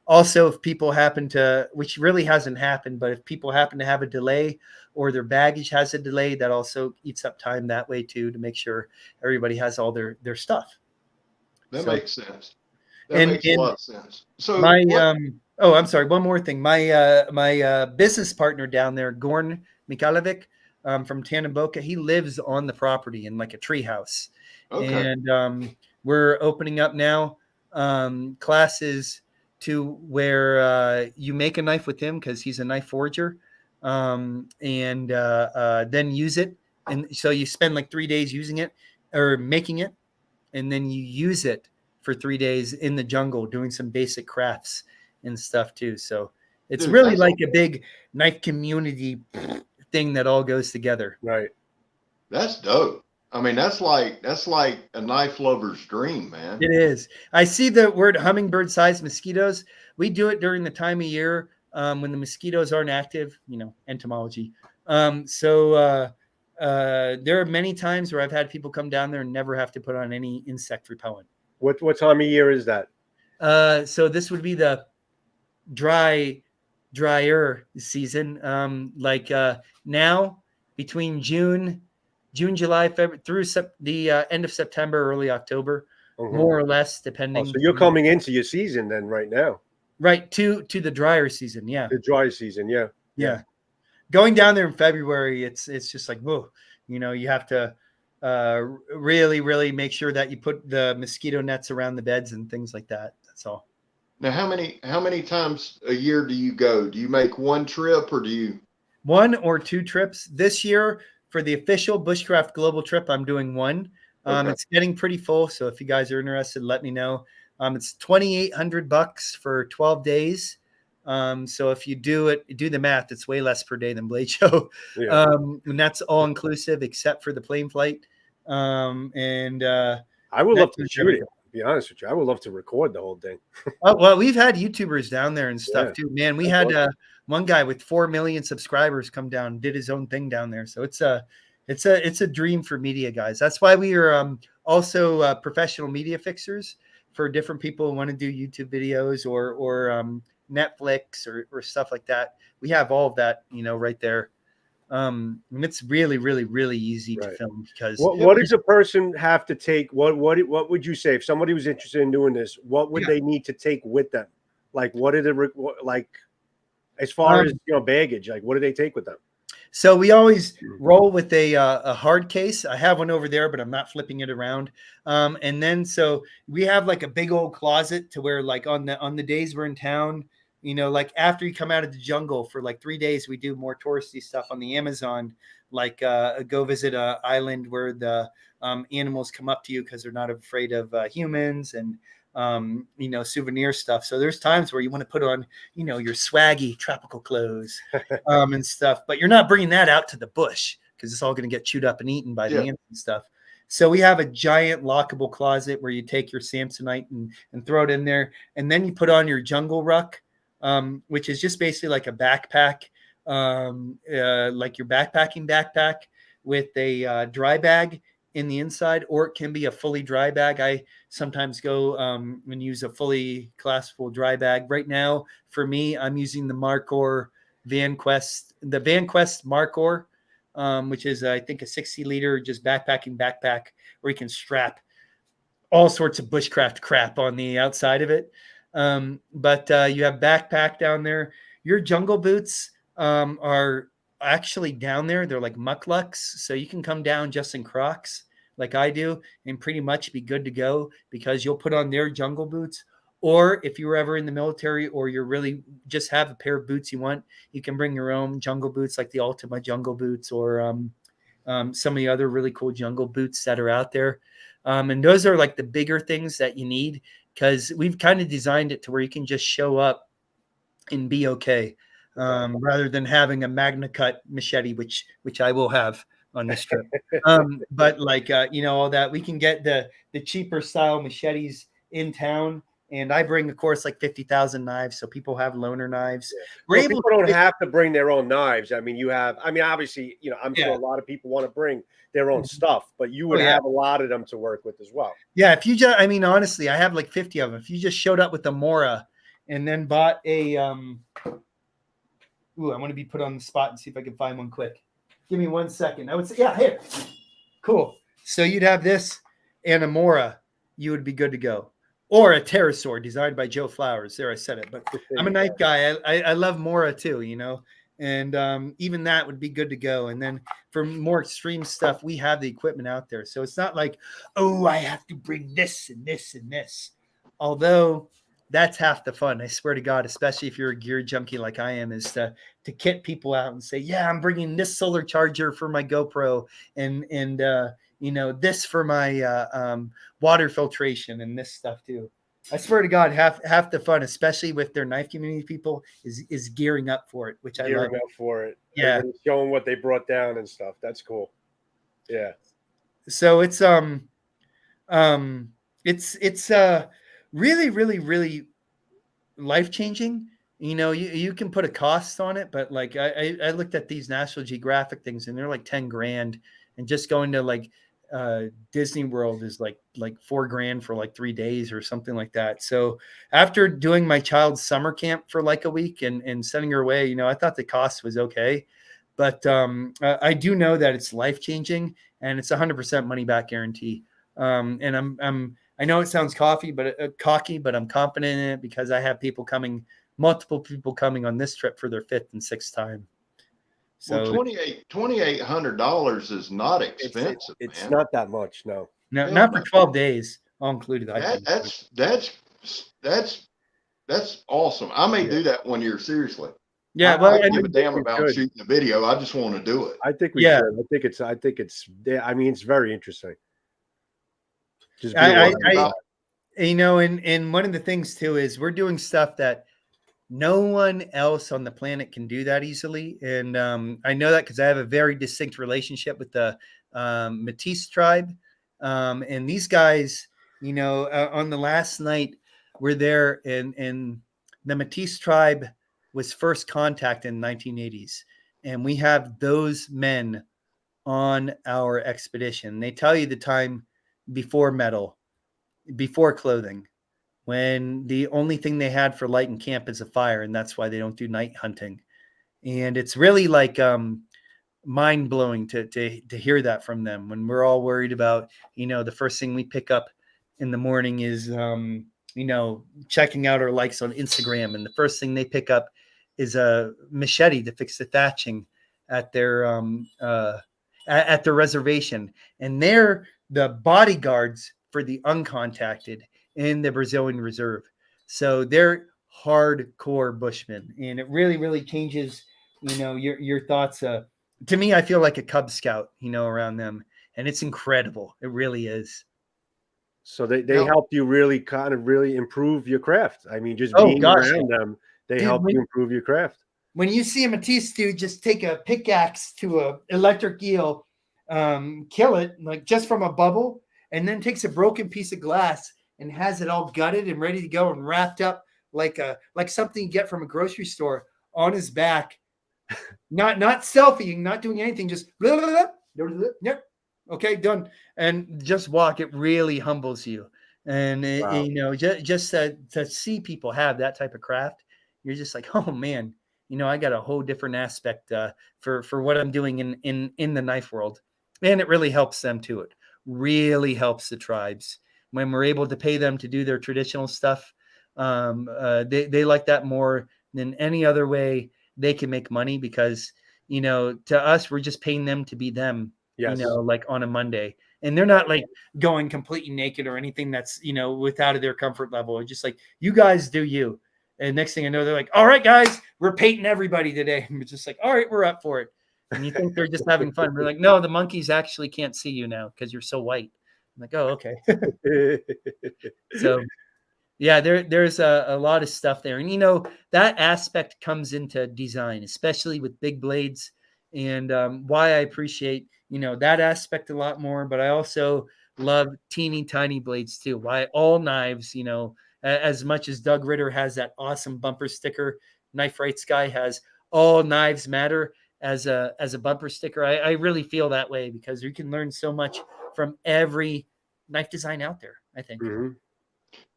also, if people happen to, which really hasn't happened, but if people happen to have a delay or their baggage has a delay, that also eats up time that way too, to make sure everybody has all their stuff. That makes sense. That makes a lot of sense. So I'm sorry. One more thing. My business partner down there, Gorn Mikhailovic, from Tannenboka, he lives on the property in like a tree house. Okay. And we're opening up now classes to where you make a knife with him because he's a knife forger, and then use it. And so you spend like 3 days using it or making it, and then you use it for 3 days in the jungle doing some basic crafts and stuff too. So it's really like a big knife community thing that all goes together. Right. That's dope. I mean, that's like a knife lover's dream, man. It is. I see the word hummingbird-sized mosquitoes. We do it during the time of year when the mosquitoes aren't active, entomology. So there are many times where I've had people come down there and never have to put on any insect repellent. What time of year is that? So this would be the drier season. Now between June, July, February through the end of September, early October, more or less, depending. So you're coming into your season then right now. Right, to the drier season, yeah. The dry season, yeah. Yeah. Going down there in February, it's just like, whoa, you have to really, really make sure that you put the mosquito nets around the beds and things like that. That's all. Now, how many times a year do you go? Do you make one trip or do you? 1 or 2 trips. This year for the official Bushcraft Global trip, I'm doing one. Okay. It's getting pretty full, so if you guys are interested, let me know. It's $2,800 for 12 days. So if you do the math, it's way less per day than Blade Show. Yeah. And that's all inclusive except for the plane flight. I would love to shoot it. To be honest with you, I would love to record the whole thing. Oh, well, we've had YouTubers down there and stuff too, man. We had one guy with 4 million subscribers come down and did his own thing down there. So it's a dream for media guys. That's why we are also professional media fixers for different people who want to do YouTube videos or Netflix or stuff like that. We have all of that, right there. And it's really, really, really easy to film because what does a person have to take? What would you say if somebody was interested in doing this? What would they need to take with them? Like, what did it like as far as baggage? Like, what do they take with them? So we always roll with a hard case. I have one over there, but I'm not flipping it around. And then so we have like a big old closet to where like on the days we're in town, You know, like after you come out of the jungle for like 3 days, we do more touristy stuff on the Amazon, like go visit a island where the animals come up to you because they're not afraid of humans, and you know, souvenir stuff. So there's times where you want to put on, you know, your swaggy tropical clothes and stuff, but you're not bringing that out to the bush because it's all going to get chewed up and eaten by the ants and stuff. So we have a giant lockable closet where you take your Samsonite and throw it in there, and then you put on your jungle ruck, which is just basically like a backpack, like your backpacking backpack with a dry bag in the inside, or it can be a fully dry bag. I sometimes go and use a fully collapsible dry bag. Right now, for me, I'm using the Marcor VanQuest, the VanQuest Marcor, which is, I think, a 60-liter just backpacking backpack where you can strap all sorts of bushcraft crap on the outside of it. But you have backpack down there. Your jungle boots are actually down there. They're like mucklucks, so you can come down just in Crocs like I do and pretty much be good to go, because you'll put on their jungle boots. Or if you were ever in the military, or you're really just have a pair of boots you want, you can bring your own jungle boots, like the Ultima jungle boots, or some of the other really cool jungle boots that are out there. And those are like the bigger things that you need, because we've kind of designed it to where you can just show up and be okay, rather than having a Magna Cut machete, which I will have on this trip. But like, you know, all that, we can get the cheaper style machetes in town. And I bring, of course, like 50,000 knives, so people have loaner knives. Well, people don't have to bring their own knives. I mean, obviously, you know, I'm sure a lot of people want to bring their own stuff, but you would have a lot of them to work with as well. Yeah, if you just, I mean, honestly, I have like 50 of them. If you just showed up with a Mora and then bought a, I'm going to be put on the spot and see if I can find one quick. Give me 1 second. I would say, yeah, here. Cool. So you'd have this and a Mora, you would be good to go. Or a pterosaur designed by Joe Flowers. There, I said it. But I'm a knife guy. I love Mora too, you know. And even that would be good to go. And then for more extreme stuff, we have the equipment out there. So it's not like, oh, I have to bring this and this and this. Although that's half the fun. I swear to God, especially if you're a gear junkie like I am, is to kit people out and say, yeah, I'm bringing this solar charger for my GoPro and you know, this for my water filtration and this stuff too. I swear to God, half the fun, especially with their knife community people, is gearing up for it, which I love. Gearing up for it. Yeah. Everybody's showing what they brought down and stuff. That's cool. Yeah. So it's really, really, really life-changing. You know, you can put a cost on it, but like I looked at these National Geographic things and they're like 10 grand, and just going to like Disney World is like $4,000 for like 3 days or something like that. So after doing my child's summer camp for like a week and sending her away, you know, I thought the cost was okay, but I do know that it's life-changing and it's 100% money back guarantee. And I know it sounds cocky, but I'm confident in it because I have multiple people coming on this trip for their 5th and 6th time. So well, $2,800 is not expensive. It's not that much, no. No, not for 12 days, all included. That's awesome. I may do that one year, seriously. Yeah, well, I don't give a damn about shooting a video. I just want to do it. I think we should. I think it's. I mean, it's very interesting. Just you know, and one of the things too is we're doing stuff that no one else on the planet can do that easily. And I know that because I have a very distinct relationship with the Métis tribe. And these guys, you know, on the last night we're there, and the Métis tribe was first contacted in the 1980s. And we have those men on our expedition. They tell you the time before metal, before clothing, when the only thing they had for light in camp is a fire, and that's why they don't do night hunting. And it's really like mind blowing to hear that from them when we're all worried about, you know, the first thing we pick up in the morning is, you know, checking out our likes on Instagram. And the first thing they pick up is a machete to fix the thatching at their reservation. And they're the bodyguards for the uncontacted in the Brazilian reserve. So they're hardcore bushman, and it really, really changes, your thoughts. To me, I feel like a Cub Scout, around them, and it's incredible. It really is. So they Now, helped you really kind of really improve your craft. I mean, just oh being gosh, around them, they dude, help you improve your craft. when you see a Matisse dude just take a pickaxe to a electric eel, kill it like just from a bubble, and then takes a broken piece of glass and has it all gutted and ready to go and wrapped up like something you get from a grocery store on his back, not selfieing, not doing anything, just blah, blah, blah, yep, okay, done, and just walk. It really humbles you, and Wow. just to see people have that type of craft, you're just like, oh man, I got a whole different aspect for what I'm doing in the knife world, and it really helps them too. It really helps the tribes when we're able to pay them to do their traditional stuff. They like that more than any other way they can make money, because to us, we're just paying them to be them. Yes. Like on a Monday, and they're not like going completely naked or anything that's without of their comfort level. It's just like, you guys do you. And next thing I know, they're like, all right, guys, we're painting everybody today. And we're just like, all right, we're up for it. And you think they're just having fun. We're like, no, the monkeys actually can't see you now because you're so white. I'm like, oh, okay. So yeah, there's a lot of stuff there. And, that aspect comes into design, especially with big blades, and why I appreciate, that aspect a lot more. But I also love teeny tiny blades too. Why all knives, as much as Doug Ritter has that awesome bumper sticker, Knife Rights guy has all knives matter as a bumper sticker. I really feel that way, because you can learn so much from every knife design out there, I think. Mm-hmm.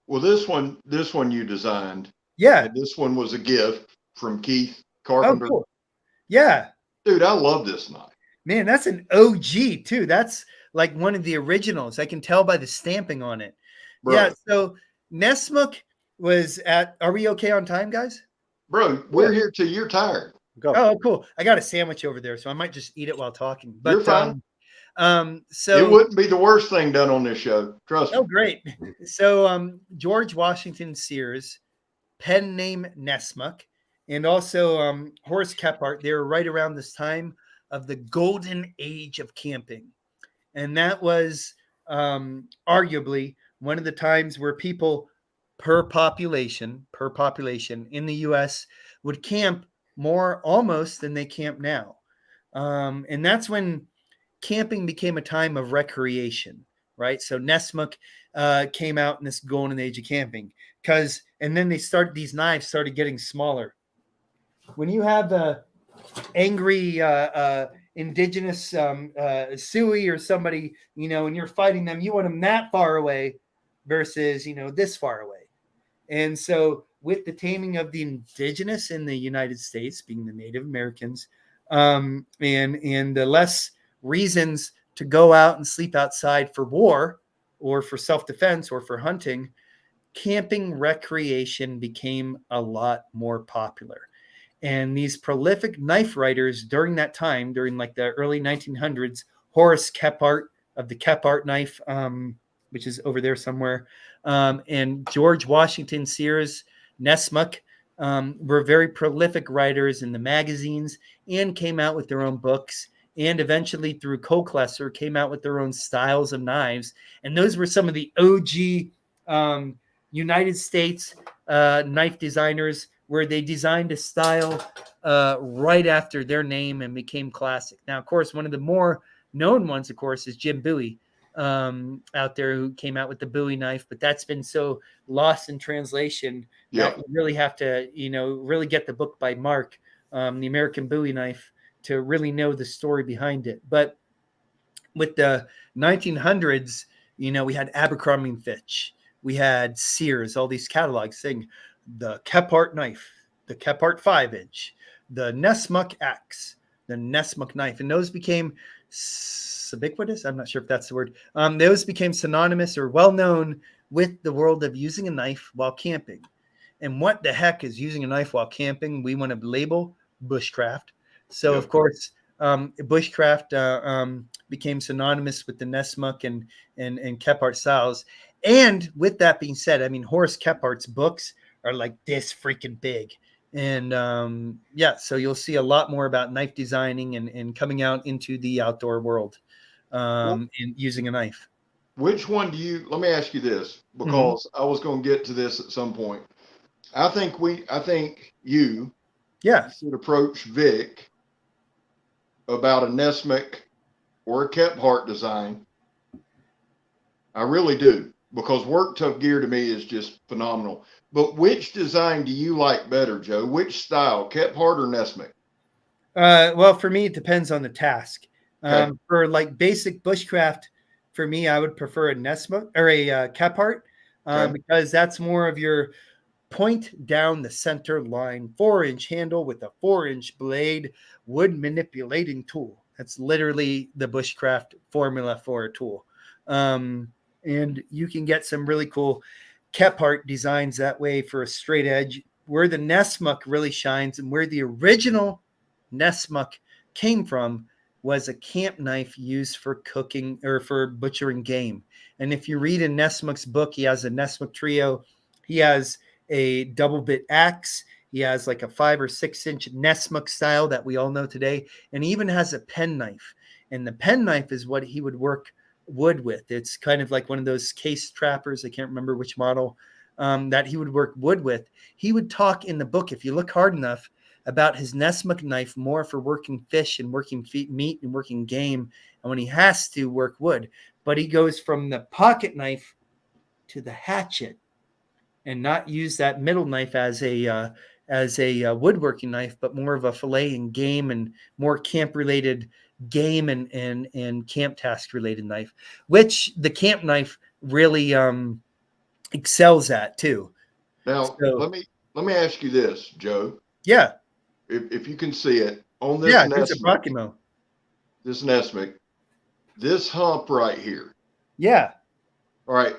Well, this one you designed. Yeah. And this one was a gift from Keith Oh, Carpenter. cool. Yeah. Dude, I love this knife. Man, that's an OG too. That's like one of the originals. I can tell by the stamping on it. Bro. Yeah. So Nesmuk was are we okay on time, guys? Bro, we're here till you're tired. Go. Oh, cool. I got a sandwich over there, so I might just eat it while talking. But You're fine. So it wouldn't be the worst thing done on this show. Trust me. Oh, great. So George Washington Sears, pen name Nesmuk, and also Horace Kephart, they were right around this time of the golden age of camping. And that was arguably one of the times where people per population in the US would camp more almost than they camp now. And that's when camping became a time of recreation, right? So Nesmuk came out in this golden age of camping, and then these knives started getting smaller. When you have the angry indigenous Sioux or somebody, and you're fighting them, you want them that far away versus, this far away. And so with the taming of the indigenous in the United States, being the Native Americans, and the less reasons to go out and sleep outside for war or for self-defense or for hunting, camping recreation became a lot more popular. And these prolific knife writers during that time, during like the early 1900s, Horace Kephart of the Kephart knife, which is over there somewhere, and George Washington Sears, Nesmuk, were very prolific writers in the magazines and came out with their own books, and eventually through Koklesser came out with their own styles of knives. And those were some of the OG United States knife designers, where they designed a style right after their name and became classic. Now, of course, one of the more known ones, of course, is Jim Bowie out there, who came out with the Bowie knife, but that's been so lost in translation that you really have to, really get the book by Mark, The American Bowie Knife, to really know the story behind it. But with the 1900s, we had Abercrombie and Fitch, we had Sears, all these catalogs saying the Kephart knife, the Kephart 5-inch, the Nesmuk X, the Nesmuk knife, and those became ubiquitous. I'm not sure if that's the word. Those became synonymous or well known with the world of using a knife while camping. And what the heck is using a knife while camping? We want to label bushcraft. So of course, bushcraft became synonymous with the Nesmuk and Kephart styles. And with that being said, I mean, Horace Kephart's books are like this freaking big. And yeah, so you'll see a lot more about knife designing and coming out into the outdoor world and using a knife. Which one do you, let me ask you this, because I was going to get to this at some point. I think you Yeah. should approach Vic about a Nesmuk or a kephart design. I really do, because Work Tough Gear to me is just phenomenal. But which design do you like better, Joe? Which style, kephart or Nesmuk? Well, for me, it depends on the task. Okay. For like basic bushcraft, for me, I would prefer a Nesmuk or a kephart because that's more of your point down the center line, 4-inch handle with a 4-inch blade, wood manipulating tool. That's literally the bushcraft formula for a tool. And you can get some really cool kephart designs that way for a straight edge. Where the Nesmuk really shines and where the original Nesmuk came from was a camp knife used for cooking or for butchering game. And if you read in Nesmuk's book, he has a Nesmuk trio. He has a double bit axe. He has like a 5 or 6 inch Nesmuk style that we all know today. And he even has a pen knife. And the pen knife is what he would work wood with. It's kind of like one of those case trappers. I can't remember which model that he would work wood with. He would talk in the book, if you look hard enough, about his Nesmuk knife more for working fish and working meat and working game, and when he has to work wood. But he goes from the pocket knife to the hatchet, and not use that middle knife as a woodworking knife, but more of a filleting game and more camp related game and camp task related knife, which the camp knife really excels at too. Now, So, let me ask you this, Joe. Yeah. If you can see it on this There's a Brakimo. This Nesmuk, this hump right here. Yeah. All right.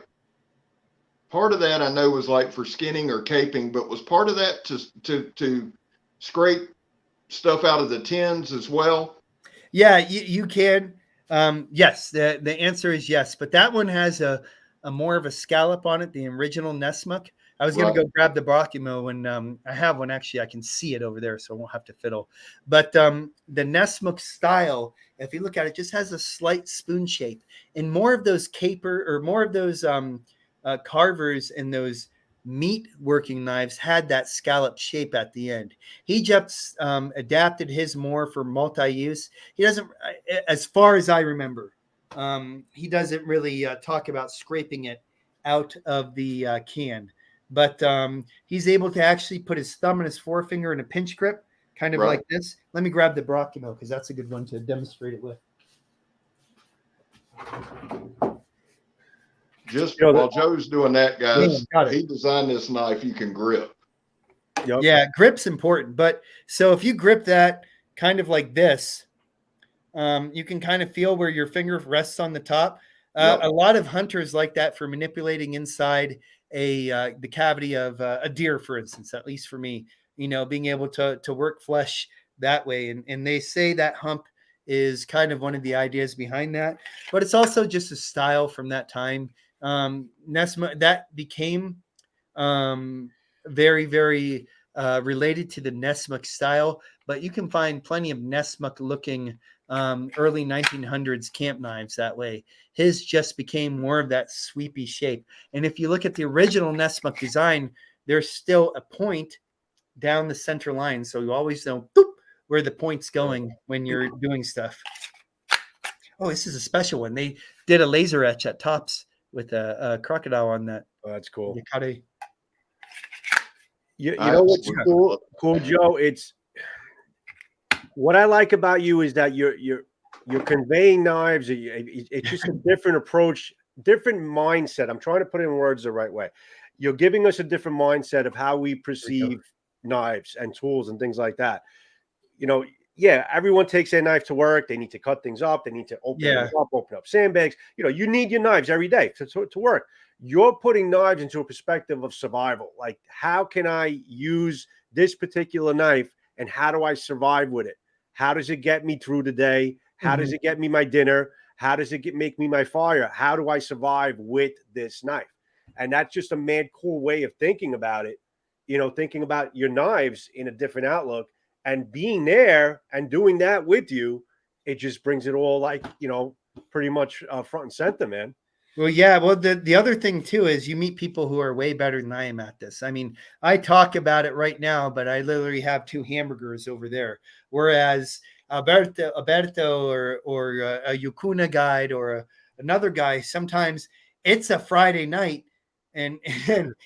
Part of that I know was like for skinning or caping, but was part of that to scrape stuff out of the tins as well? Yeah, you can. Yes, the answer is yes, but that one has a more of a scallop on it, the original Nesmuk. I was going to go grab the Brakimo, and I have one actually. I can see it over there, so I won't have to fiddle. But the Nesmuk style, if you look at it, just has a slight spoon shape, and more of those caper or more of those carvers and those meat working knives had that scallop shape at the end. He just adapted his more for multi-use. He doesn't, as far as I remember, he doesn't really talk about scraping it out of the can. But he's able to actually put his thumb and his forefinger in a pinch grip, kind of like this. Let me grab the Brakimo because that's a good one to demonstrate it with. Just while Joe's doing that, guys, he designed this knife you can grip. Yep. Yeah, grip's important. But so if you grip that kind of like this, you can kind of feel where your finger rests on the top. A lot of hunters like that for manipulating inside the cavity of a deer, for instance, at least for me, being able to work flesh that way. And they say that hump is kind of one of the ideas behind that, but it's also just a style from that time. Nesmuk, that became very, very related to the Nesmuk style, but you can find plenty of Nesmuk looking early 1900s camp knives that way. His just became more of that sweepy shape. And if you look at the original Nesmuk design, there's still a point down the center line. So you always know where the point's going when you're doing stuff. Oh, this is a special one. They did a laser etch at Tops with a crocodile on that. Oh, that's cool. You know what's cool, Joe? It's what I like about you is that you're conveying knives. It's just a different approach, different mindset. I'm trying to put it in words the right way. You're giving us a different mindset of how we perceive knives and tools and things like that. Yeah, everyone takes their knife to work. They need to cut things up. They need to open up sandbags. You need your knives every day to work. You're putting knives into a perspective of survival. Like, how can I use this particular knife and how do I survive with it? How does it get me through the day? How does it get me my dinner? How does it make me my fire? How do I survive with this knife? And that's just a mad cool way of thinking about it. thinking about your knives in a different outlook, and being there and doing that with you, it just brings it all like, pretty much front and center, man. Well, yeah. Well, the other thing too is you meet people who are way better than I am at this. I mean, I talk about it right now, but I literally have 2 hamburgers over there. Whereas Alberto or a Yukuna guide or another guy, sometimes it's a Friday night, and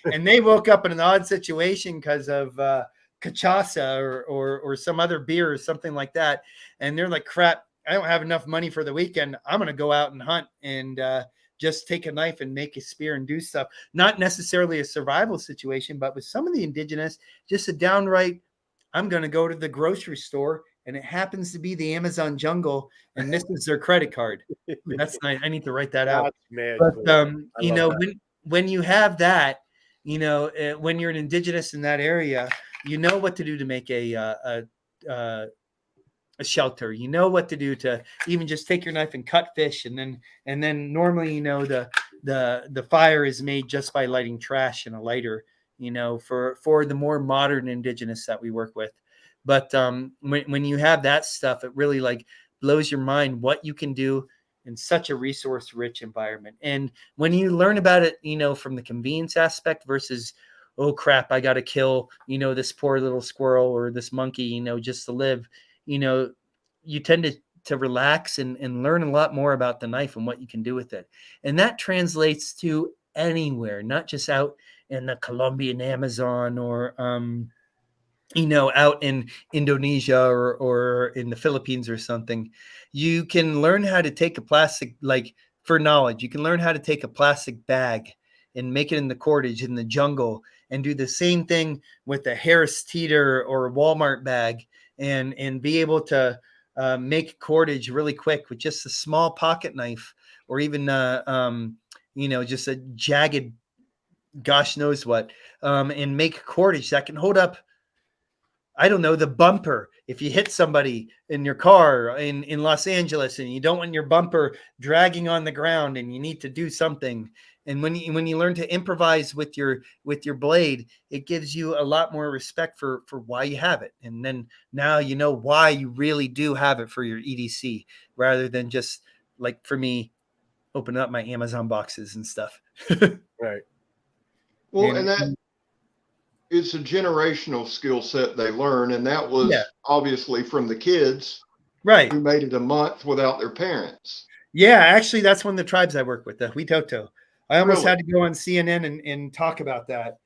and they woke up in an odd situation because of cachaça or some other beer or something like that, and they're like, "Crap, I don't have enough money for the weekend. I'm going to go out and hunt and." Just take a knife and make a spear and do stuff. Not necessarily a survival situation, but with some of the indigenous, just a downright, I'm going to go to the grocery store and it happens to be the Amazon jungle and this is their credit card. That's nice. I need to write that out. Mad But, cool. when you have that, when you're an indigenous in that area, you know what to do to make a shelter. You know what to do to even just take your knife and cut fish, and then normally the fire is made just by lighting trash in a lighter. For the more modern indigenous that we work with, but when you have that stuff, it really like blows your mind what you can do in such a resource rich environment. And when you learn about it, from the convenience aspect versus, oh crap, I got to kill this poor little squirrel or this monkey just to live. You tend to relax and learn a lot more about the knife and what you can do with it. And that translates to anywhere, not just out in the Colombian Amazon or, out in Indonesia or in the Philippines or something. You can learn how to take a plastic, like for knowledge, you can learn how to take a plastic bag and make it in the cordage in the jungle and do the same thing with a Harris Teeter or a Walmart bag and be able to make cordage really quick with just a small pocket knife or even, just a jagged, gosh knows what, and make cordage that can hold up, I don't know, the bumper. If you hit somebody in your car in Los Angeles and you don't want your bumper dragging on the ground and you need to do something. And when you learn to improvise with your blade, it gives you a lot more respect for why you have it. And then now you know why you really do have it for your EDC rather than just like for me, opening up my Amazon boxes and stuff. Right. Well, and that it's a generational skill set they learn, and that was obviously from the kids, right, who made it a month without their parents. Yeah, actually, that's one of the tribes I work with, the Huitoto. I almost Really? had to go on CNN and talk about that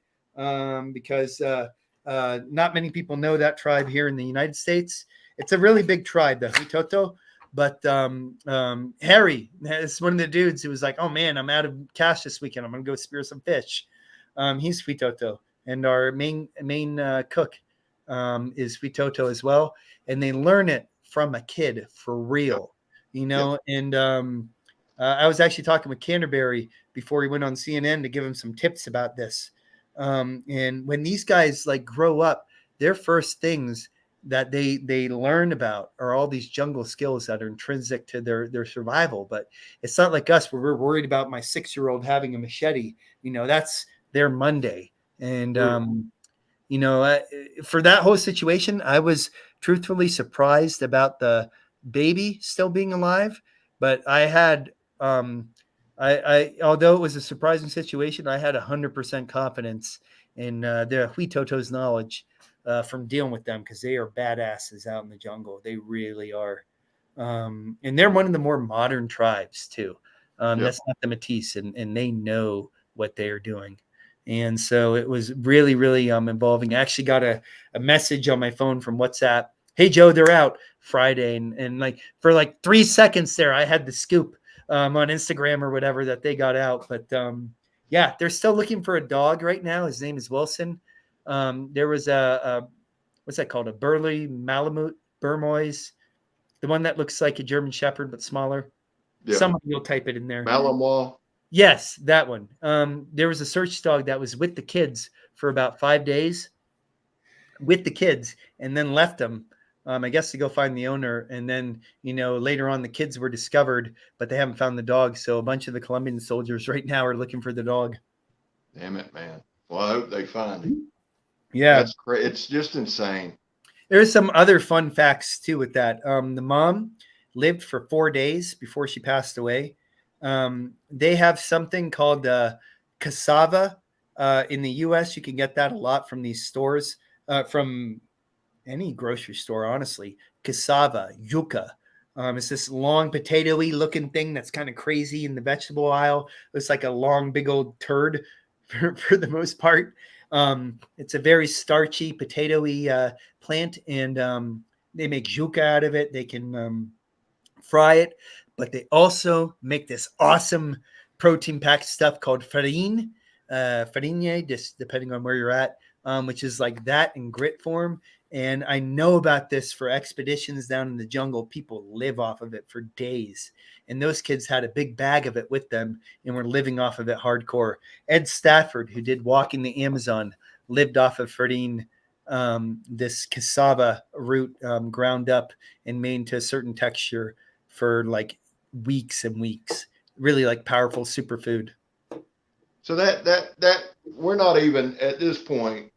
because not many people know that tribe here in the United States. It's a really big tribe, the Huitoto. But Harry is one of the dudes who was like, "Oh man, I'm out of cash this weekend. I'm gonna go spear some fish." He's Huitoto. And our main cook is Huitoto as well, and they learn it from a kid for real, And I was actually talking with Canterbury before he went on CNN to give him some tips about this. And when these guys like grow up, their first things that they learn about are all these jungle skills that are intrinsic to their survival. But it's not like us where we're worried about my 6-year-old having a machete. That's their Monday. And, for that whole situation, I was truthfully surprised about the baby still being alive. But I had, I although it was a surprising situation, I had 100% confidence in the Huitoto's knowledge from dealing with them because they are badasses out in the jungle. They really are. And they're one of the more modern tribes, too. That's not the Métis, and they know what they are doing. And so it was really, really involving. I actually got a message on my phone from WhatsApp. Hey, Joe, they're out Friday. And like for like 3 seconds there, I had the scoop on Instagram or whatever that they got out. But yeah, they're still looking for a dog right now. His name is Wilson. There was a what's that called? A Burley Malamute Burmoise, the one that looks like a German Shepherd, but smaller. Yeah. Somebody will type it in there. Malinois. Yes, that one. There was a search dog that was with the kids for about 5 days with the kids and then left them, I guess, to go find the owner. And then, later on the kids were discovered, but they haven't found the dog. So a bunch of the Colombian soldiers right now are looking for the dog. Damn it, man. Well, I hope they find him. Yeah. That's great. It's just insane. There's some other fun facts too with that. The mom lived for 4 days before she passed away. They have something called cassava in the U.S. You can get that a lot from these stores, from any grocery store, honestly. Cassava, yucca. It's this long potatoy looking thing that's kind of crazy in the vegetable aisle. It's like a long, big old turd for the most part. It's a very starchy, potatoy plant, and they make yucca out of it. They can fry it, but they also make this awesome protein-packed stuff called farine, just depending on where you're at, which is like that in grit form. And I know about this for expeditions down in the jungle. People live off of it for days. And those kids had a big bag of it with them and were living off of it hardcore. Ed Stafford, who did Walking the Amazon, lived off of farine, this cassava root ground up and made into a certain texture for like weeks and weeks. Really like powerful superfood. So that we're not even at this point.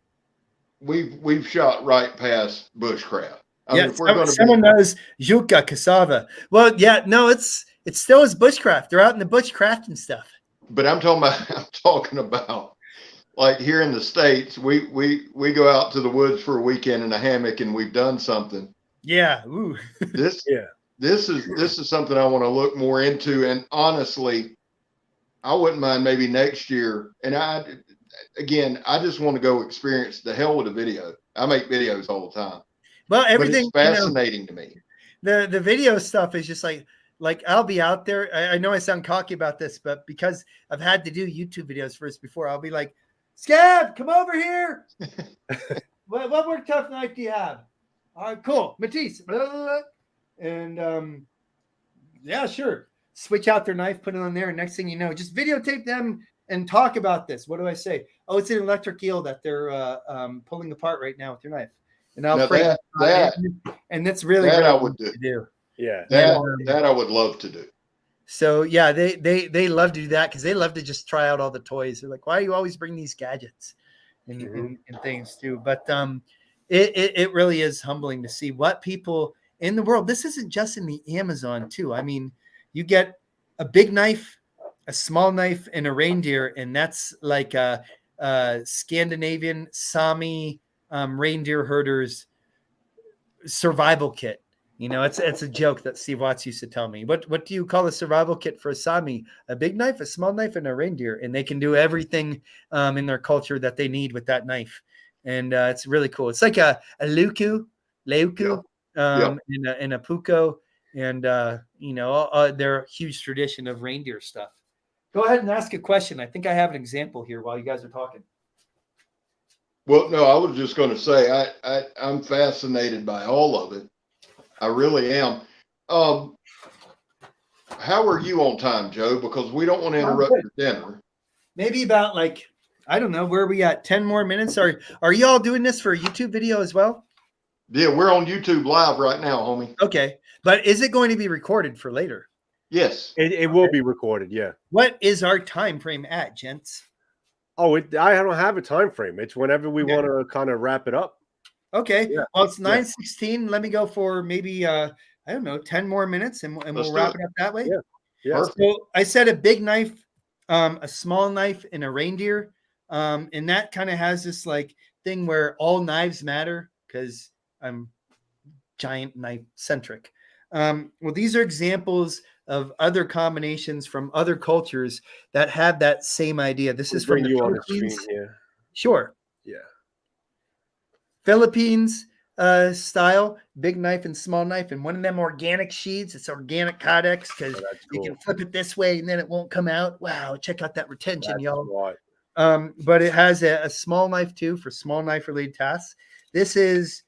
We've shot right past bushcraft. I mean, if we're going to someone knows yucca, cassava. Well, yeah, no, it's still is bushcraft. They're out in the bushcraft and stuff. But I'm talking about like here in the States, we go out to the woods for a weekend in a hammock and we've done something. Yeah. Ooh. This is something I want to look more into. And honestly, I wouldn't mind maybe next year. And I just want to go experience the hell with a video. I make videos all the time. Well, everything but it's fascinating to me. The video stuff is just like I'll be out there. I know I sound cocky about this, but because I've had to do YouTube videos first before, I'll be like, Scab, come over here. what more tough knife do you have? All right, cool. Matisse. Blah, blah, blah. And yeah, sure. Switch out their knife, put it on there, and next thing you know, just videotape them and talk about this. What do I say? Oh, it's an electric eel that they're pulling apart right now with your knife. And I'll and that's really that what I would do. Yeah. That I would love to do. So yeah, they love to do that because they love to just try out all the toys. They're like, why do you always bring these gadgets and things too? But it really is humbling to see what people in the world. This isn't just in the Amazon too. I mean, you get a big knife, a small knife, and a reindeer, and that's like a Scandinavian Sami reindeer herders survival kit. You know, it's a joke that Steve Watts used to tell me. What do you call a survival kit for a Sami? A big knife, a small knife, and a reindeer, and they can do everything in their culture that they need with that knife, and it's really cool. It's like a leuku, in a puko, and they're a huge tradition of reindeer stuff. Go ahead and ask a question. I think I have an example here while you guys are talking. Well, no, I was just going to say I'm fascinated by all of it. I really am. How are you on time, Joe? Because we don't want to interrupt your dinner. Maybe about I don't know, where are we at? 10 more minutes? Are you all doing this for a YouTube video as well? Yeah, we're on YouTube live right now, homie. Okay. But is it going to be recorded for later? Yes. It will be recorded, yeah. What is our time frame at, gents? Oh, I don't have a time frame. It's whenever we want to kind of wrap it up. Okay. Yeah. Well, it's 9:16. Let me go for maybe I don't know, 10 more minutes, and we'll wrap it up that way. Yeah. So I said a big knife, a small knife, and a reindeer. And that kind of has this thing where all knives matter because I'm giant knife centric. Well, these are examples of other combinations from other cultures that have that same idea. This is from the Philippines. Sure. Yeah. Philippines style, big knife and small knife, and one of them organic sheets. It's organic Codex because you can flip it this way and then it won't come out. Wow, check out that retention, y'all. But it has a small knife too for small knife related tasks. This is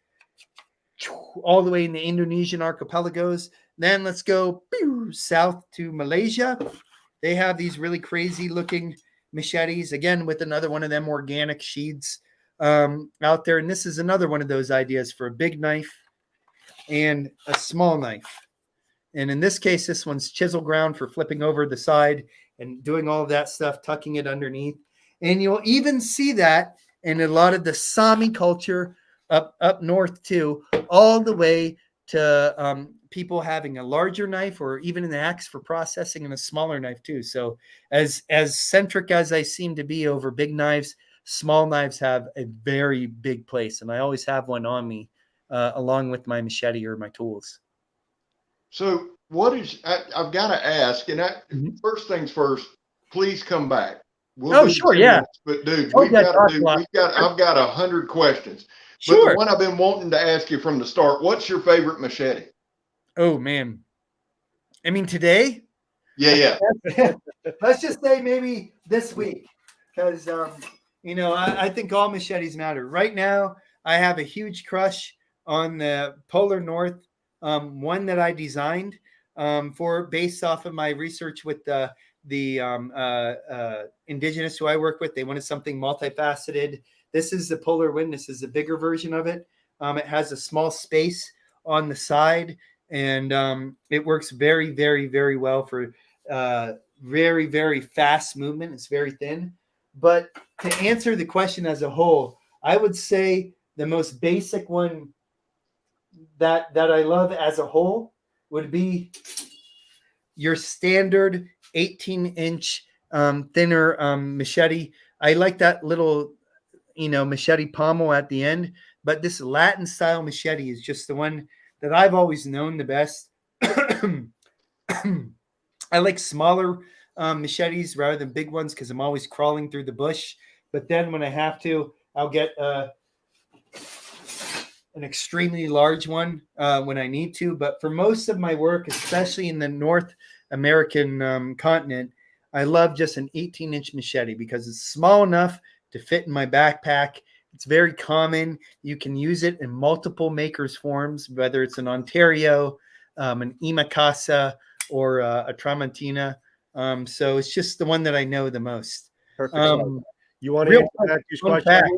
all the way in the Indonesian archipelagos. Then let's go south to Malaysia. They have these really crazy looking machetes, again, with another one of them organic sheets out there. And this is another one of those ideas for a big knife and a small knife. And in this case, this one's chisel ground for flipping over the side and doing all of that stuff, tucking it underneath. And you'll even see that and a lot of the Sami culture up north too, all the way to people having a larger knife or even an axe for processing and a smaller knife too. So as centric as I seem to be over big knives, small knives have a very big place, and I always have one on me along with my machete or my tools. So I've got to ask, and first things first, please come back. We'll do Sure, 10 yeah. minutes, but dude, I've got 100 questions. But Sure. the one I've been wanting to ask you from the start, what's your favorite machete? Oh man. I mean, today? Yeah. Let's just say maybe this week, because I think all machetes matter. Right now, I have a huge crush on the Polar North, one that I designed based off of my research with the indigenous who I work with. They wanted something multifaceted. This is the Polar Wind. This is a bigger version of it. It has a small space on the side, and it works very, very, very well for very, very fast movement. It's very thin. But to answer the question as a whole, I would say the most basic one that I love as a whole would be your standard 18-inch thinner machete. I like that little, machete pommel at the end, but this Latin style machete is just the one that I've always known the best. I like smaller machetes rather than big ones because I'm always crawling through the bush. But then when I have to, I'll get an extremely large one when I need to. But for most of my work, especially in the North American continent, I love just an 18-inch machete because it's small enough to fit in my backpack. It's very common. You can use it in multiple makers forms, whether it's an Ontario, an Imakasa, or a Tramontina. So it's just the one that I know the most. Perfect. You want to answer Matthew's question? Fact.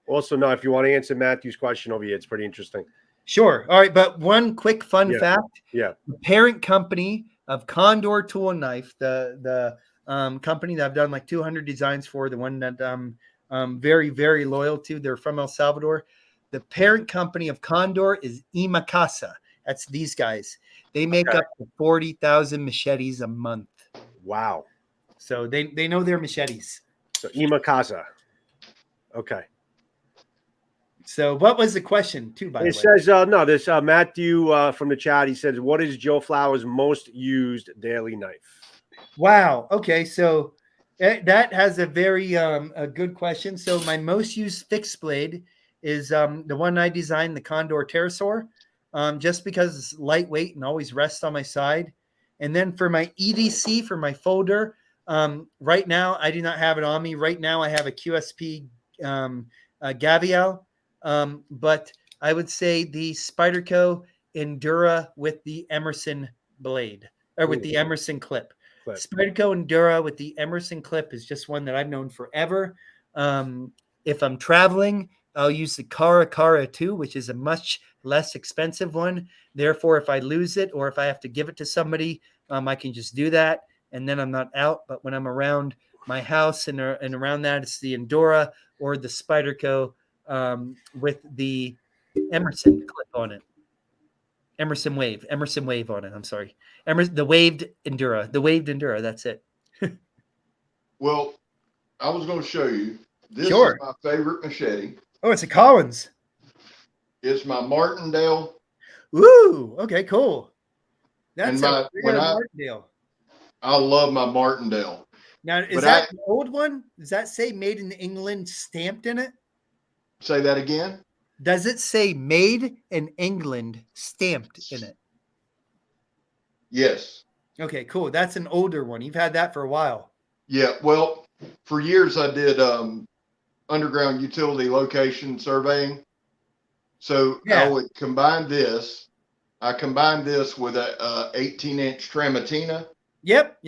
Also, no, if you want to answer Matthew's question over here, it's pretty interesting. Sure. All right. But one quick fun fact. Yeah. The parent company of Condor Tool and Knife, the company that I've done like 200 designs for, the one that I'm very, very loyal to. They're from El Salvador. The parent company of Condor is Imakasa. That's these guys. They make up to 40,000 machetes a month. Wow. So they know their machetes. So Imakasa. Okay. So what was the question too, by the way? It says, no, this Matthew from the chat, he says, what is Joe Flower's most used daily knife? Wow. Okay. So that has a very a good question. So my most used fixed blade is the one I designed, the Condor Pterosaur, just because it's lightweight and always rests on my side. And then for my EDC, for my folder, right now, I do not have it on me. Right now, I have a QSP Gavial, but I would say the Spyderco Endura with the Emerson blade, or with the Emerson clip. Spyderco Endura with the Emerson clip is just one that I've known forever. If I'm traveling, I'll use the Cara 2, which is a much less expensive one. Therefore, if I lose it or if I have to give it to somebody, I can just do that, and then I'm not out. But when I'm around my house and around that, it's the Endura or the Spyderco with the Emerson clip on it. Emerson Wave on it. I'm sorry. The waved Endura. That's it. Well, I was going to show you. This is my favorite machete. Oh, it's a Collins. It's my Martindale. Ooh, okay, cool. That's Martindale. I love my Martindale. Now, is that the old one? Does that say made in England stamped in it? Say that again. Does it say made in England stamped in it? Yes. Okay, cool. That's an older one. You've had that for a while. Yeah. Well, for years I did underground utility location surveying. So I would combine this. I combined this with a 18-inch Tramontina. Yep.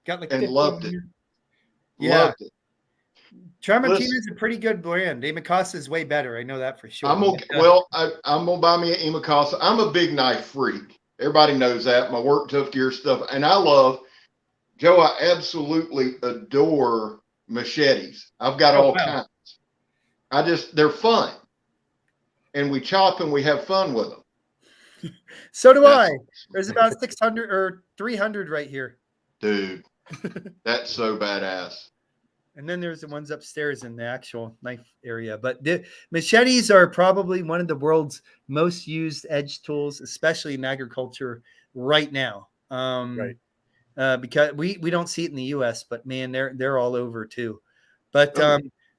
Got like, and loved it. Yeah. Loved it. Tramontina is a pretty good brand. Imakasa is way better. I know that for sure. I'm okay. Well, I'm gonna buy me an Imakasa. I'm a big knife freak. Everybody knows that. My work tough gear stuff, and I love Joe. I absolutely adore machetes. I've got all kinds. they're fun. And we chop and we have fun with them. So do I. There's about 600 or 300 right here. Dude, that's so badass. And then there's the ones upstairs in the actual knife area. But the machetes are probably one of the world's most used edge tools, especially in agriculture right now. Right. Because we don't see it in the U.S., but man, they're all over too. But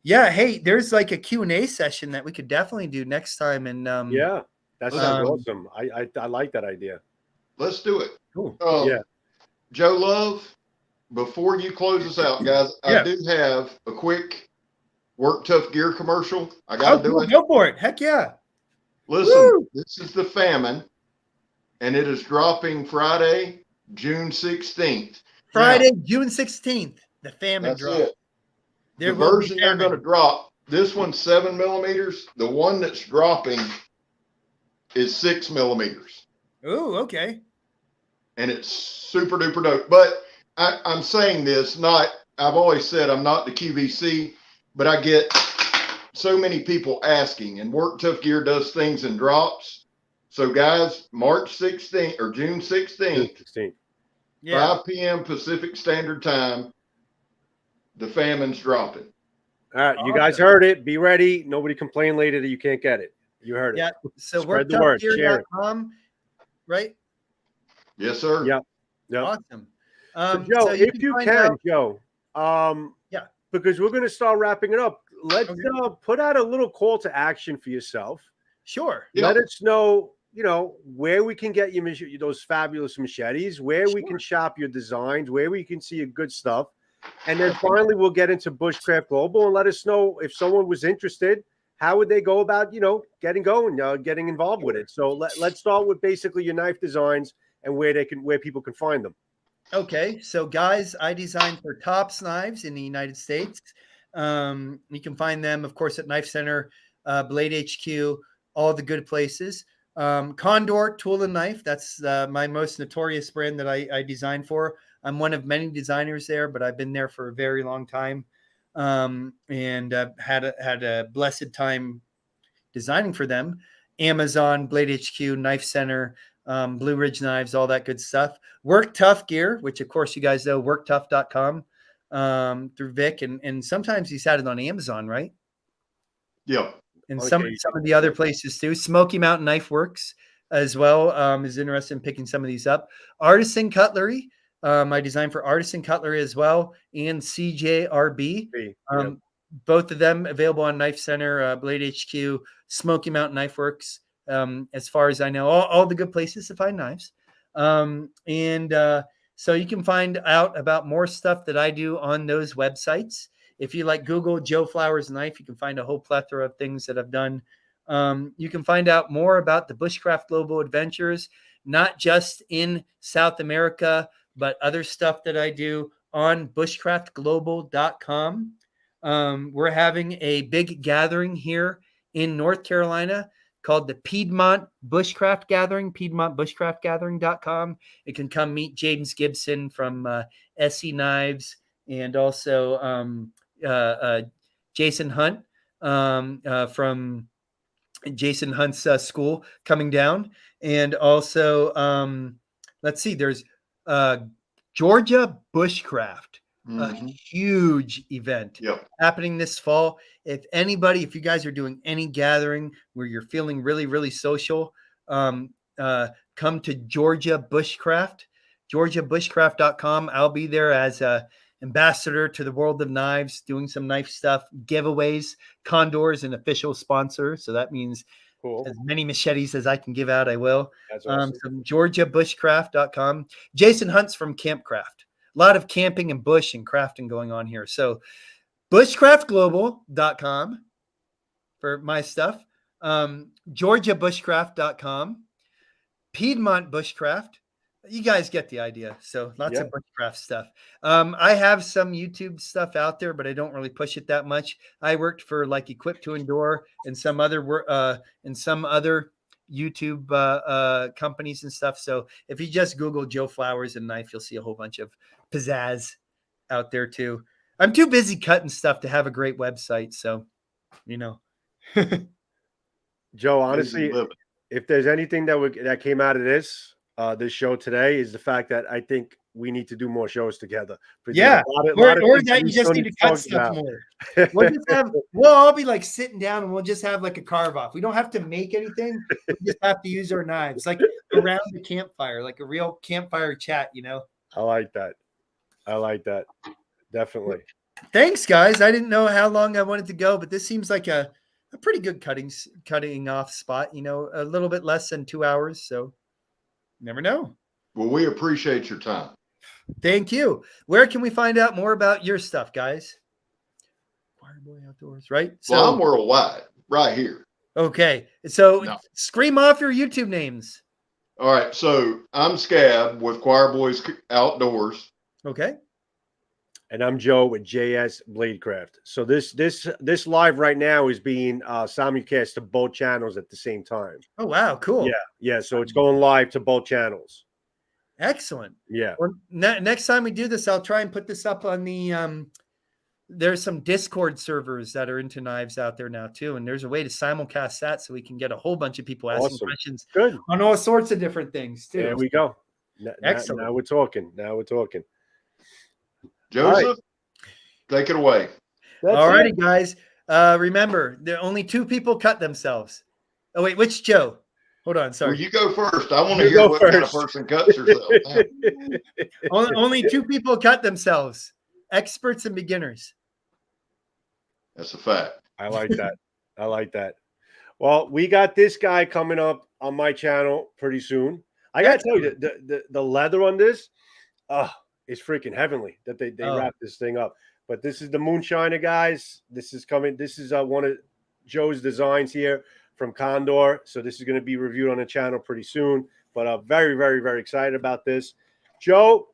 yeah, hey, there's like a Q&A session that we could definitely do next time. And yeah, that sounds awesome. I like that idea. Let's do it. Cool. Yeah. Joe Love, before you close us out, guys, I do have a quick Work Tough Gear commercial. I got to do it. Go for it. Heck yeah. Listen, this is the famine, and it is dropping Friday, June 16th. Friday, June 16th. The famine That's drop. it. The version they're going to drop, this one's 7 millimeters. The one that's dropping is 6 millimeters. Oh, okay. And it's super duper dope. But I'm saying this, I've always said I'm not the QVC, but I get so many people asking, and Work Tough Gear does things in drops. So guys, March 16th or June 16th, 5 p.m. Pacific Standard Time, the famine's dropping. All right, you guys heard it. Be ready. Nobody complain later that you can't get it. You heard it. Yeah. So spread the word. Share it. Right? Yes, sir. Yep. Awesome. So Joe, so if you can, Joe, yeah, because we're going to start wrapping it up. Let's put out a little call to action for yourself. Sure. Let us know, where we can get you those fabulous machetes, where we can shop your designs, where we can see your good stuff. And then finally, we'll get into Bushcraft Global and let us know if someone was interested, how would they go about, getting going, getting involved with it. So let's start with basically your knife designs and where people can find them. Okay. So guys, I design for Tops Knives in the United States. You can find them, of course, at Knife Center, Blade HQ, all the good places. Condor Tool and Knife. That's my most notorious brand that I design for. I'm one of many designers there, but I've been there for a very long time, and had a blessed time designing for them. Amazon, Blade HQ, Knife Center, Blue Ridge Knives, all that good stuff. Work Tough Gear, which of course you guys know, worktough.com, through Vic, and sometimes he's had it on Amazon, right? Yeah. And some of the other places too. Smoky Mountain Knife Works as well is interested in picking some of these up. Artisan Cutlery. I design for Artisan Cutlery as well, and CJRB. Both of them available on Knife Center, Blade HQ, Smoky Mountain Knife Works. As far as I know, all the good places to find knives. So you can find out about more stuff that I do on those websites. If you Google Joe Flowers Knife, you can find a whole plethora of things that I've done. You can find out more about the Bushcraft Global Adventures, not just in South America, but other stuff that I do on bushcraftglobal.com. We're having a big gathering here in North Carolina called the Piedmont Bushcraft Gathering, piedmontbushcraftgathering.com. You can come meet James Gibson from SE Knives, and also Jason Hunt from Jason Hunt's school coming down. And also, let's see, there's Georgia Bushcraft, a huge event happening this fall. If you guys are doing any gathering where you're feeling really, really social, come to Georgia Bushcraft, georgiabushcraft.com. I'll be there as a ambassador to the world of knives, doing some knife stuff, giveaways. Condor's an official sponsor, so that means as many machetes as I can give out, I will. That's awesome. So georgiabushcraft.com. Jason Hunt's from Campcraft. A lot of camping and bush and crafting going on here. So bushcraftglobal.com for my stuff. georgiabushcraft.com. Piedmont Bushcraft. You guys get the idea. So lots of bushcraft stuff. I have some YouTube stuff out there, but I don't really push it that much. I worked for Equip to Endure and some other YouTube companies and stuff. So if you just Google Joe Flowers and Knife, you'll see a whole bunch of pizzazz out there too. I'm too busy cutting stuff to have a great website. So you know. Joe, Busy honestly, living. if there's anything that came out of this show today, is the fact that I think we need to do more shows together. There's Yeah, a lot of or things that we you just still need to talk cut stuff about. more. We'll all be like sitting down and we'll just have like a carve off. We don't have to make anything. We just have to use our knives, like around the campfire, like a real campfire chat, you know. I like that. I like that. Definitely. Thanks, guys. I didn't know how long I wanted to go, but this seems like a pretty good cutting off spot, you know, a little bit less than 2 hours. So never know. Well, we appreciate your time. Thank you. Where can we find out more about your stuff, guys? Choir Boy Outdoors, right? Well, I'm worldwide, right here. Okay. So No. scream off your YouTube names. All right. So I'm Scab with Choir Boys Outdoors. Okay. And I'm Joe with JS BLADECRAFT. So this live right now is being simulcast to both channels at the same time. Oh, wow. Cool. Yeah. So it's going live to both channels. Excellent. Yeah. Well, next time we do this, I'll try and put this up on the there's some Discord servers that are into knives out there now too. And there's a way to simulcast that so we can get a whole bunch of people asking questions Good. on all sorts of different things too. There we go. Excellent. Now we're talking. Joseph, take it away. All righty, guys. Remember, there are only 2 people cut themselves. Oh, wait, which Joe? Hold on, sorry. Well, you go first. I want to hear what kind of person cuts herself. only 2 people cut themselves. Experts and beginners. That's a fact. I like that. I like that. Well, we got this guy coming up on my channel pretty soon. I gotta tell you, the leather on this, is freaking heavenly that they wrap this thing up. But this is the Moonshiner, guys. This is coming. This is one of Joe's designs here from Condor. So this is going to be reviewed on the channel pretty soon. But very, very, very excited about this. Joe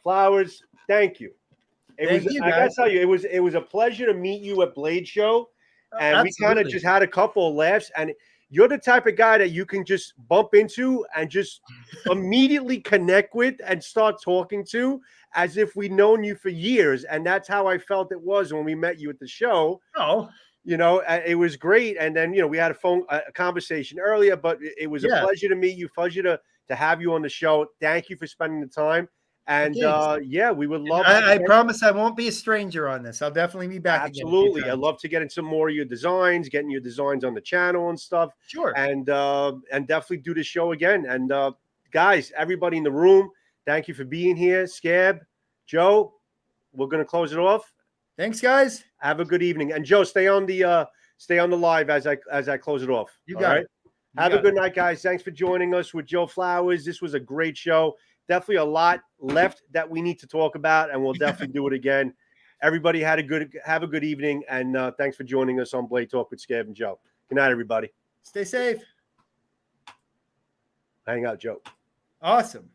Flowers, thank you. I gotta tell you, it was a pleasure to meet you at Blade Show, and we kind of just had a couple of laughs. And you're the type of guy that you can just bump into and just immediately connect with and start talking to as if we've known you for years. And that's how I felt it was when we met you at the show. Oh, you know, it was great. And then, you know, we had a conversation earlier, but it was a pleasure to meet you, pleasure to have you on the show. Thank you for spending the time. And we would love. I promise I won't be a stranger on this. I'll definitely be back. Absolutely, I'd love to get into some more of your designs, getting your designs on the channel and stuff. Sure. And definitely do the show again. And guys, everybody in the room, thank you for being here. Scab, Joe, we're gonna close it off. Thanks, guys. Have a good evening. And Joe, stay on the live as I close it off. You got it. Have a good night, guys. Thanks for joining us with Joe Flowers. This was a great show. Definitely a lot left that we need to talk about, and we'll definitely do it again. Everybody have a good evening, and thanks for joining us on Blade Talk with Scab and Joe. Good night, everybody. Stay safe. Hang out, Joe. Awesome.